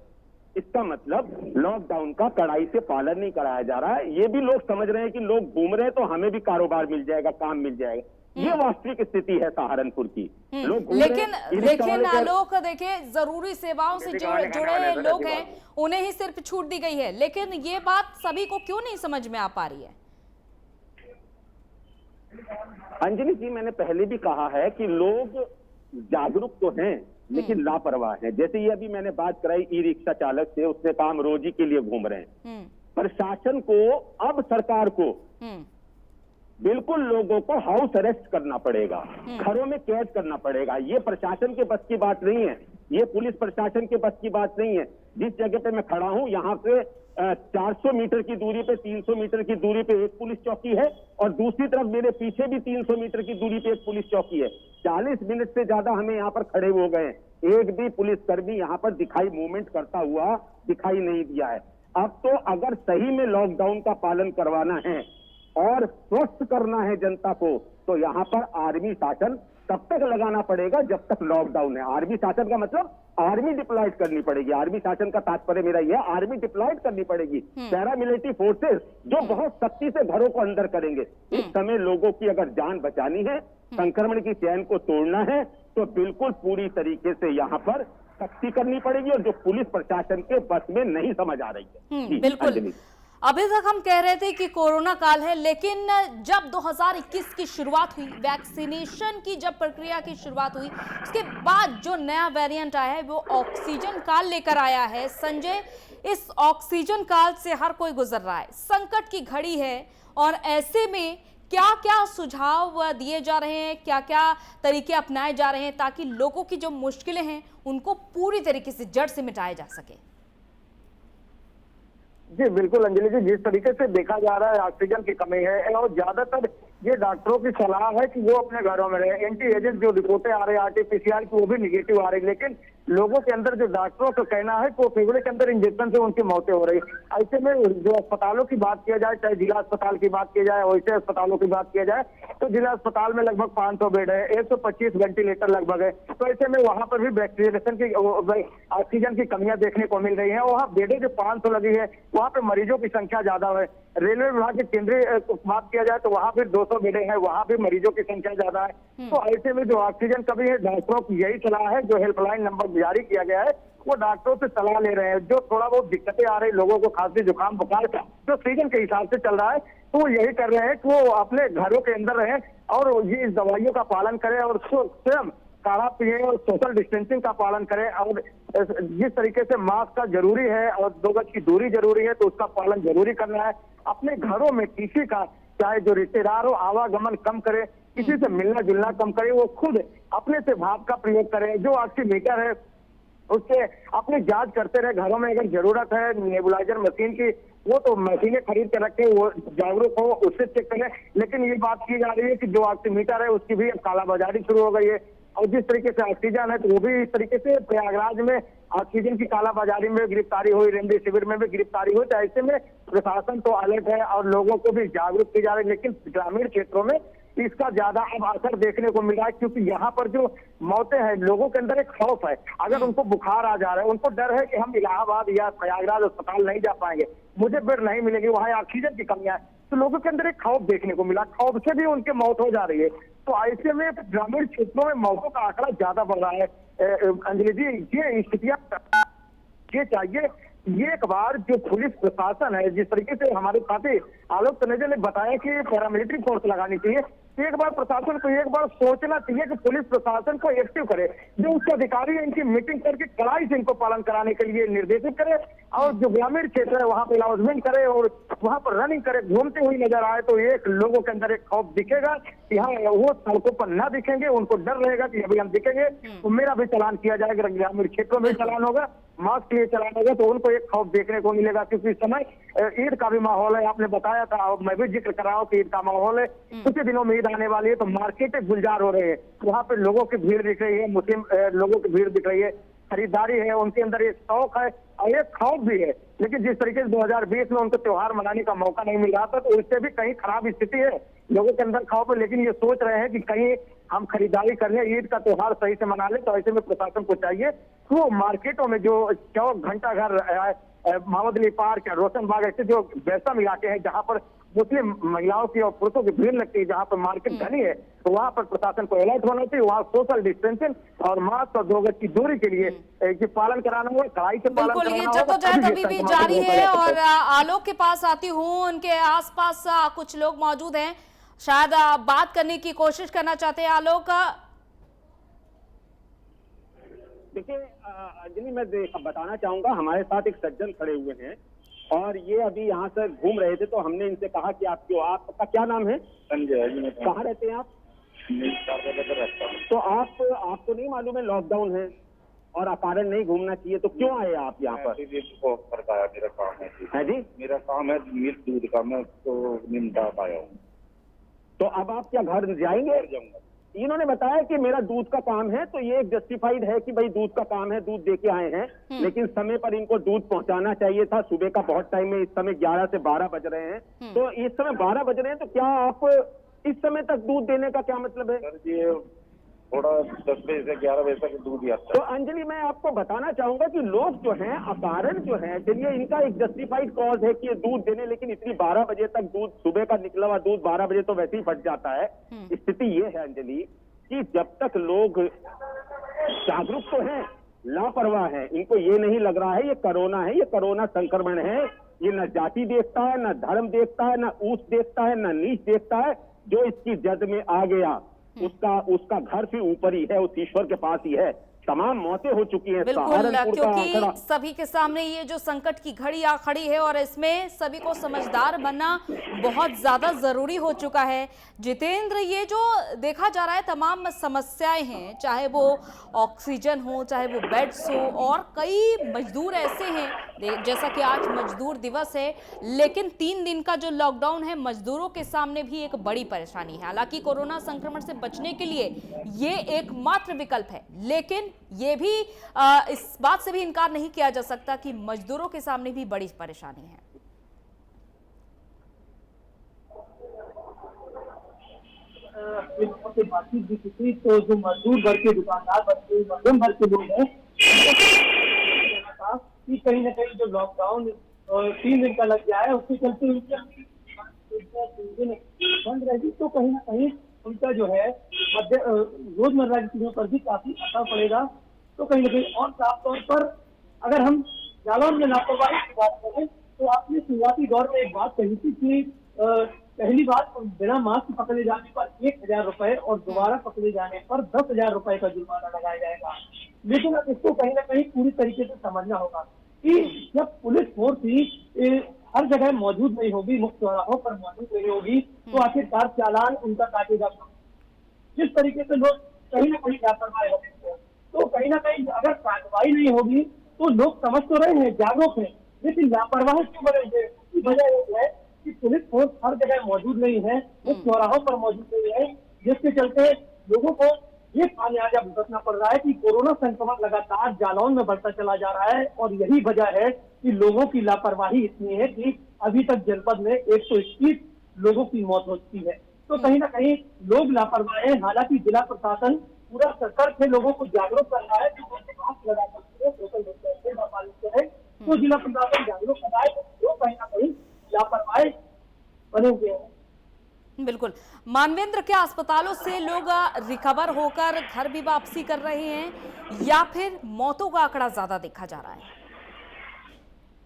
इसका मतलब लॉकडाउन का कड़ाई से पालन नहीं कराया जा रहा है। ये भी लोग समझ रहे हैं कि लोग घूम रहे हैं तो हमें भी कारोबार मिल जाएगा, काम मिल जाएगा। ये वास्तविक स्थिति है सहारनपुर की। लोग लेकिन आलोक, देखिए जरूरी सेवाओं से जुड़े लोग हैं, उन्हें ही सिर्फ छूट दी गई है, लेकिन ये बात सभी को क्यों नहीं समझ में आ पा रही है? अंजलि जी, मैंने पहले भी कहा है कि लोग जागरूक तो हैं लेकिन लापरवाह हैं। जैसे ये अभी मैंने बात कराई ई रिक्शा चालक से, उसने कहा हम रोजी के लिए घूम रहे हैं। प्रशासन को, अब सरकार को बिल्कुल लोगों को हाउस अरेस्ट करना पड़ेगा, घरों में कैद करना पड़ेगा। ये प्रशासन के बस की बात नहीं है, ये पुलिस प्रशासन के बस की बात नहीं है। जिस जगह पे मैं खड़ा हूं, यहाँ पे 400 मीटर की दूरी पे, 300 मीटर की दूरी पे एक पुलिस चौकी है और दूसरी तरफ मेरे पीछे भी 300 मीटर की दूरी पे एक पुलिस चौकी है। 40 मिनट से ज्यादा हमें यहाँ पर खड़े हो गए, एक भी पुलिसकर्मी यहाँ पर मूवमेंट करता हुआ दिखाई नहीं दिया है। अब तो अगर सही में लॉकडाउन का पालन करवाना है और स्वस्थ करना है जनता को, तो यहाँ पर आर्मी शासन तब तक लगाना पड़ेगा जब तक लॉकडाउन है। आर्मी शासन का मतलब आर्मी डिप्लॉयड करनी पड़ेगी। आर्मी शासन का तात्पर्य मेरा यह है, आर्मी डिप्लॉयड करनी पड़ेगी। पैरामिलिट्री फोर्सेस जो बहुत सख्ती से घरों को अंदर करेंगे। इस समय लोगों की अगर जान बचानी है, संक्रमण की चैन को तोड़ना है, तो बिल्कुल पूरी तरीके से यहाँ पर सख्ती करनी पड़ेगी और जो पुलिस प्रशासन के बस में नहीं समझ आ रही है। बिल्कुल। अभी तक हम कह रहे थे कि कोरोना काल है, लेकिन जब 2021 की शुरुआत हुई, वैक्सीनेशन की जब प्रक्रिया की शुरुआत हुई, उसके बाद जो नया वेरिएंट आया है वो ऑक्सीजन काल लेकर आया है। संजय, इस ऑक्सीजन काल से हर कोई गुजर रहा है, संकट की घड़ी है, और ऐसे में क्या क्या सुझाव दिए जा रहे हैं, क्या क्या तरीके अपनाए जा रहे हैं ताकि लोगों की जो मुश्किलें हैं उनको पूरी तरीके से जड़ से मिटाया जा सके? जी बिल्कुल अंजलि जी, जिस तरीके से देखा जा रहा है ऑक्सीजन की कमी है और ज्यादातर ये डॉक्टरों की सलाह है कि वो अपने घरों में रहे। एंटी एजेंट जो रिपोर्टें आ रही है आरटीपीसीआर की, वो भी निगेटिव आ रही, लेकिन लोगों के अंदर जो डॉक्टरों का कहना है कि वो फेफड़े के अंदर इंजेक्शन से उनकी मौतें हो रही। ऐसे में जो अस्पतालों की बात किया जाए, चाहे जिला अस्पताल की बात की जाए, वैसे अस्पतालों की बात किया जाए, तो जिला अस्पताल में लगभग 500 बेड है, 125 वेंटिलेटर लगभग है। तो ऐसे में वहां पर भी वैक्सीनेशन की, ऑक्सीजन की कमियां देखने को मिल रही है। वहाँ बेडें जो 500 लगी है, वहाँ पे मरीजों की संख्या ज्यादा है। रेलवे विभाग के केंद्रीय बात किया जाए तो वहाँ फिर 200 बेडें हैं, वहाँ भी मरीजों की संख्या ज्यादा है। तो ऐसे में जो ऑक्सीजन कमी है, डॉक्टरों की यही सलाह है, जो हेल्पलाइन नंबर जारी किया गया है वो डॉक्टरों से सलाह ले रहे हैं। जो थोड़ा बहुत दिक्कतें आ रही लोगों को, खांसी जुकाम बुखार का जो सीजन के हिसाब से चल रहा है, तो वो यही कर रहे हैं कि वो अपने घरों के अंदर रहें और ये इस दवाइयों का पालन करें और स्वयं काढ़ा पिए और सोशल डिस्टेंसिंग का पालन करें। और जिस तरीके से मास्क का जरूरी है और 2 गज की दूरी जरूरी है, तो उसका पालन जरूरी करना है। अपने घरों में किसी का, चाहे जो रिश्तेदार हो, आवागमन कम करे, किसी से मिलना जुलना कम करे, वो खुद अपने से भाप का प्रयोग करे। जो ऑक्सीमीटर है उसके अपनी जांच करते रहे। घरों में अगर जरूरत है नेबुलाइजर मशीन की, वो तो मशीनें खरीद के रखे, वो जागरूक हो, उससे चेक करें। लेकिन ये बात की जा रही है कि जो ऑक्सीमीटर है उसकी भी अब कालाबाजारी शुरू हो गई है। और जिस तरीके से ऑक्सीजन है तो वो भी इस तरीके से प्रयागराज में ऑक्सीजन की कालाबाजारी में गिरफ्तारी हुई, रेमडेसिविर में भी गिरफ्तारी हुई। तो ऐसे में प्रशासन तो अलर्ट है और लोगों को भी जागरूक की जा रही है। लेकिन ग्रामीण क्षेत्रों में इसका ज्यादा अब असर देखने को मिला है, क्योंकि यहाँ पर जो मौतें हैं, लोगों के अंदर एक खौफ है। अगर उनको बुखार आ जा रहा है, उनको डर है कि हम इलाहाबाद या प्रयागराज अस्पताल नहीं जा पाएंगे, मुझे बेड नहीं मिलेगी, वहां ऑक्सीजन की कमी है, तो लोगों के अंदर एक खौफ देखने को मिला। खौफ से भी उनकी मौत हो जा रही है। तो ऐसे में ग्रामीण क्षेत्रों में मौतों का आंकड़ा ज्यादा बढ़ रहा है। अंजलि जी, ये स्थितियां ये चाहिए, ये एक बार जो पुलिस प्रशासन है, जिस तरीके से हमारे साथी आलोक तनेजा ने बताया कि पैरामिलिट्री फोर्स लगानी चाहिए, एक बार प्रशासन को एक बार सोचना चाहिए कि पुलिस प्रशासन को एक्टिव करे। जो उसके अधिकारी है, इनकी मीटिंग करके कड़ाई से इनको पालन कराने के लिए निर्देशित करे, और जो ग्रामीण क्षेत्र है वहां पे अनाउंसमेंट करे और वहां पर रनिंग करे, घूमते हुए नजर आए, तो एक लोगों के अंदर एक खौफ दिखेगा कि हाँ, वो सड़कों पर न दिखेंगे, उनको डर रहेगा कि अभी हम दिखेंगे तो मेरा भी चालान किया जाएगा, ग्रामीण क्षेत्रों में चालान होगा, मास्क के लिए चलान होगा, तो उनको एक खौफ देखने को मिलेगा। क्योंकि इस समय ईद का भी माहौल है, आपने बताया था और मैं भी जिक्र कर रहा हूँ कि ईद का माहौल है। कुछ दिनों में ईद आने वाली है, तो मार्केटें गुलजार हो रहे हैं, वहां पे लोगों की भीड़ दिख रही है, मुस्लिम लोगों की भीड़ दिख रही है, खरीदारी है, उनके अंदर एक शौक है और एक खौफ भी है। लेकिन जिस तरीके से 2020 में उनको त्योहार मनाने का मौका नहीं मिल रहा था, तो उससे भी कहीं खराब स्थिति है, लोगों के अंदर खौफ है। लेकिन ये सोच रहे हैं कि कहीं हम खरीदारी करने, ईद का त्योहार सही से मना ले, तो ऐसे में प्रशासन को चाहिए तो मार्केटों में जो चौक, घंटा घर, मोहम्मदली पार्क, रोशन बाग, ऐसे जो व्यस्तम इलाके हैं जहां पर मुस्लिम महिलाओं की और पुरुषों की भीड़ लगती है, जहां पर मार्केट घनी है, तो वहां पर प्रशासन को अलर्ट होना चाहिए। वहां सोशल डिस्टेंसिंग और मास्क और 2 गज की दूरी के लिए पालन कराना होगा, कड़ाई से पालन बिल्कुल, ये कराना होगा। जद्दोजहद अभी भी जारी है। और आलोक के पास आती हूँ, उनके आसपास कुछ लोग मौजूद हैं, शायद बात करने की कोशिश करना चाहते हैं। आलोक, देखिए अंजलि, मैं बताना चाहूंगा, हमारे साथ एक सज्जन खड़े हुए हैं और ये अभी यहाँ से घूम रहे थे, तो हमने इनसे कहा कि आपका क्या नाम है? संजय। कहाँ रहते हैं आप? तो आपको नहीं मालूम है लॉकडाउन है और अकारण नहीं घूमना चाहिए, तो क्यों आए आप यहाँ पर? मेरा काम है जी, मेरा काम है मिल्क दूध का, मैं तो निमटा पाया हूँ। तो अब आप क्या घर जाएंगे? जाऊंगा। इन्होंने बताया कि मेरा दूध का काम है, तो ये जस्टिफाइड है कि भाई दूध का काम है, दूध देके आए हैं, लेकिन समय पर इनको दूध पहुंचाना चाहिए था। सुबह का बहुत टाइम है, इस समय 11 से 12 बज रहे हैं, तो इस समय 12 बज रहे हैं, तो क्या आप इस समय तक दूध देने का क्या मतलब है? सर जी, थोड़ा 10 बजे से 11 बजे तक दूध ही आता तो अंजलि, मैं आपको बताना चाहूंगा कि लोग जो हैं, अकारण जो है, चलिए इनका एक जस्टिफाइड कॉज है कि ये दूध देने, लेकिन इतनी 12 बजे तक दूध, सुबह का निकला हुआ दूध 12 बजे तो वैसे ही फट जाता है। स्थिति ये है अंजलि कि जब तक लोग जागरूक तो हैं, लापरवाह है, इनको ये नहीं लग रहा है ये कोरोना है, ये कोरोना संक्रमण है, ये न जाति देखता है, न धर्म देखता है, न ऊंच देखता है, न नीच देखता है। जो इसकी जद में आ गया उसका घर से ऊपर ही है, उस ईश्वर के पास ही है। तमाम मौतें हो चुकी हैं बिल्कुल, क्योंकि सभी के सामने ये जो संकट की घड़ी आ खड़ी है और इसमें सभी को समझदार बनना बहुत ज्यादा जरूरी हो चुका है। जितेंद्र, ये जो देखा जा रहा है तमाम समस्याएं हैं, चाहे वो ऑक्सीजन हो, चाहे वो बेड्स हो, और कई मजदूर ऐसे हैं, जैसा कि आज मजदूर दिवस है, लेकिन 3 दिन का जो लॉकडाउन है मजदूरों के सामने भी एक बड़ी परेशानी है। हालांकि कोरोना संक्रमण से बचने के लिए ये एकमात्र विकल्प है, लेकिन ये भी इस बात से भी इनकार नहीं किया जा सकता कि मजदूरों के सामने भी बड़ी परेशानी है। बातचीत भी की, तो जो मजदूर वर्ग के, दुकानदार वर्ग के, मध्यम वर्ग के लोग हैं, कि कहीं ना कहीं जो लॉकडाउन 3 दिन का लग गया है, उसके चलते बंद रहेगी, तो कहीं ना कहीं उनका जो है रोजमर्रा की चीजों पर भी काफी असर पड़ेगा। तो कहीं ना कहीं, और साफ तौर पर अगर हम जालौन में लापरवाही की बात करें, तो आपने शुरुआती दौर में एक बात कही थी कि पहली बात, बिना मास्क पकड़े जाने पर 1000 रुपए और दोबारा पकड़े जाने पर 10,000 रुपए का जुर्माना लगाया जाएगा। लेकिन अब इसको कहीं ना कहीं पूरी तरीके से समझना होगा कि जब पुलिस फोर्स ही हर जगह मौजूद नहीं होगी, मुख्य चौराहों पर मौजूद नहीं होगी, तो आखिरकार चालान उनका काटेगा। जिस तरीके से लोग कहीं ना कहीं लापरवाही होते हैं, तो कहीं ना कहीं अगर कार्रवाई नहीं होगी तो लोग समझ तो रहे हैं, जागरूक हैं, लेकिन लापरवाही क्यों बने हैं? इसकी वजह यह है कि पुलिस फोर्स हर जगह मौजूद नहीं है, वो चौराहों पर मौजूद नहीं है, जिसके चलते लोगों को ये खामियाजा भुगतना पड़ रहा है कि कोरोना संक्रमण लगातार जालौन में बढ़ता चला जा रहा है। और यही वजह है कि लोगों की लापरवाही इतनी है कि अभी तक जनपद में 121 लोगों की मौत हो चुकी है। तो कहीं ना कहीं लोग लापरवाह हैं। हालांकि जिला प्रशासन पूरा सतर्क है, लोगों को जागरूक कर रहा है कि मास्क लगा सकते हैं, सोशल डिस्टेंसिंग का पालन करें। तो जिला प्रशासन जागरूक कर रहा है, तो कहीं ना कहीं लापरवाह बने हुए हैं। बिल्कुल। मानवेंद्र, क्या अस्पतालों से लोग रिकवर होकर घर भी वापसी कर रहे हैं या फिर मौतों का आंकड़ा ज्यादा देखा जा रहा है?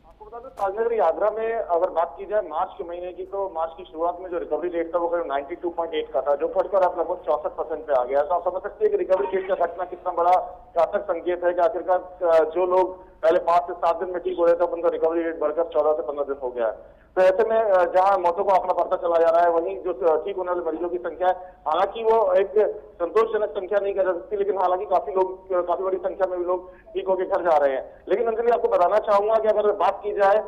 आपको बता दें, ताजनगर आगरा में अगर बात की जाए मार्च के महीने की, तो मार्च की शुरुआत में जो रिकवरी रेट था वो करीब 92.8 का था, जो बढ़कर अब लगभग 64% पे आ गया। तो आप समझ सकते हैं कि रिकवरी रेट का घटना कितना बड़ा घातक संकेत है कि आखिरकार जो लोग पहले 5 से 7 दिन में ठीक हो रहे थे, उनका रिकवरी रेट बढ़कर 14 से 15 दिन हो गया है। तो ऐसे में जहां मौतों का आंकड़ा बढ़ता चला जा रहा है, वहीं जो ठीक होने वाले मरीजों की संख्या है, हालांकि वो एक संतोषजनक संख्या नहीं कह जा सकती, लेकिन हालांकि काफी बड़ी संख्या में भी लोग ठीक होकर घर जा रहे हैं। लेकिन अंजलि, आपको बताना चाहूंगा कि अगर बात की जाए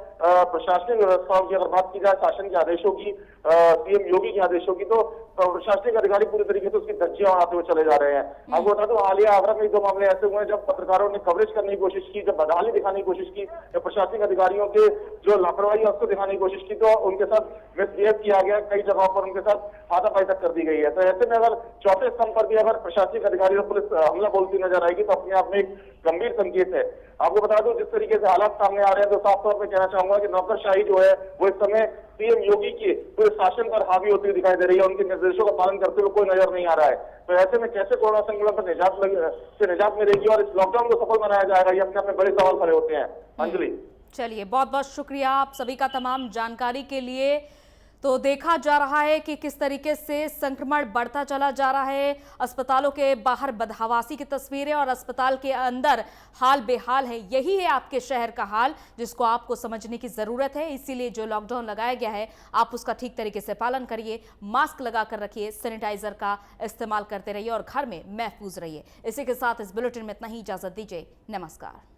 प्रशासनिक व्यवस्थाओं की, अगर बात की जाए शासन के आदेशों की, सीएम योगी के आदेशों की, तो प्रशासनिक अधिकारी पूरी तरीके से उसकी धज्जियां उड़ाते हुए चले जा रहे हैं। आपको बता दो, हालिया आगरा में 2 मामले ऐसे हुए हैं जब पत्रकारों ने कवरेज करने की कोशिश की, जब बदहाली दिखाने की कोशिश की, जब प्रशासनिक अधिकारियों के जो लापरवाही है उसको दिखाने की कोशिश की, तो उनके साथ मिसबिहेव किया गया। कई जगहों पर उनके साथ हाथापाई तक कर दी गई है। तो ऐसे में अगर चौथे स्तंभ पर भी अगर प्रशासनिक अधिकारी और पुलिस हमला बोलती नजर आएगी, तो अपने आप में एक गंभीर संकेत है। आपको बता दूं, जिस तरीके से हालात सामने आ रहे हैं, तो साफ तौर पर कहना चाहूंगा कि नौकरशाही जो है वो इस समय सीएम योगी के पूरे शासन पर हावी होती हुई दिखाई दे रही है। उनके निर्देशों का पालन करते हुए कोई नजर नहीं आ रहा है। तो ऐसे में कैसे कोरोना संक्रमण पर निजात मिलेगी और इस लॉकडाउन को सफल बनाया जाएगा, ये अपने अपने बड़े सवाल खड़े होते हैं। अंजलि, चलिए, बहुत बहुत शुक्रिया आप सभी का तमाम जानकारी के लिए। तो देखा जा रहा है कि किस तरीके से संक्रमण बढ़ता चला जा रहा है। अस्पतालों के बाहर बदहवासी की तस्वीरें और अस्पताल के अंदर हाल बेहाल है। यही है आपके शहर का हाल, जिसको आपको समझने की जरूरत है। इसीलिए जो लॉकडाउन लगाया गया है, आप उसका ठीक तरीके से पालन करिए, मास्क लगाकर रखिए, सैनिटाइजर का इस्तेमाल करते रहिए और घर में महफूज रहिए। इसी के साथ इस बुलेटिन में इतना ही, इजाजत दीजिए। नमस्कार।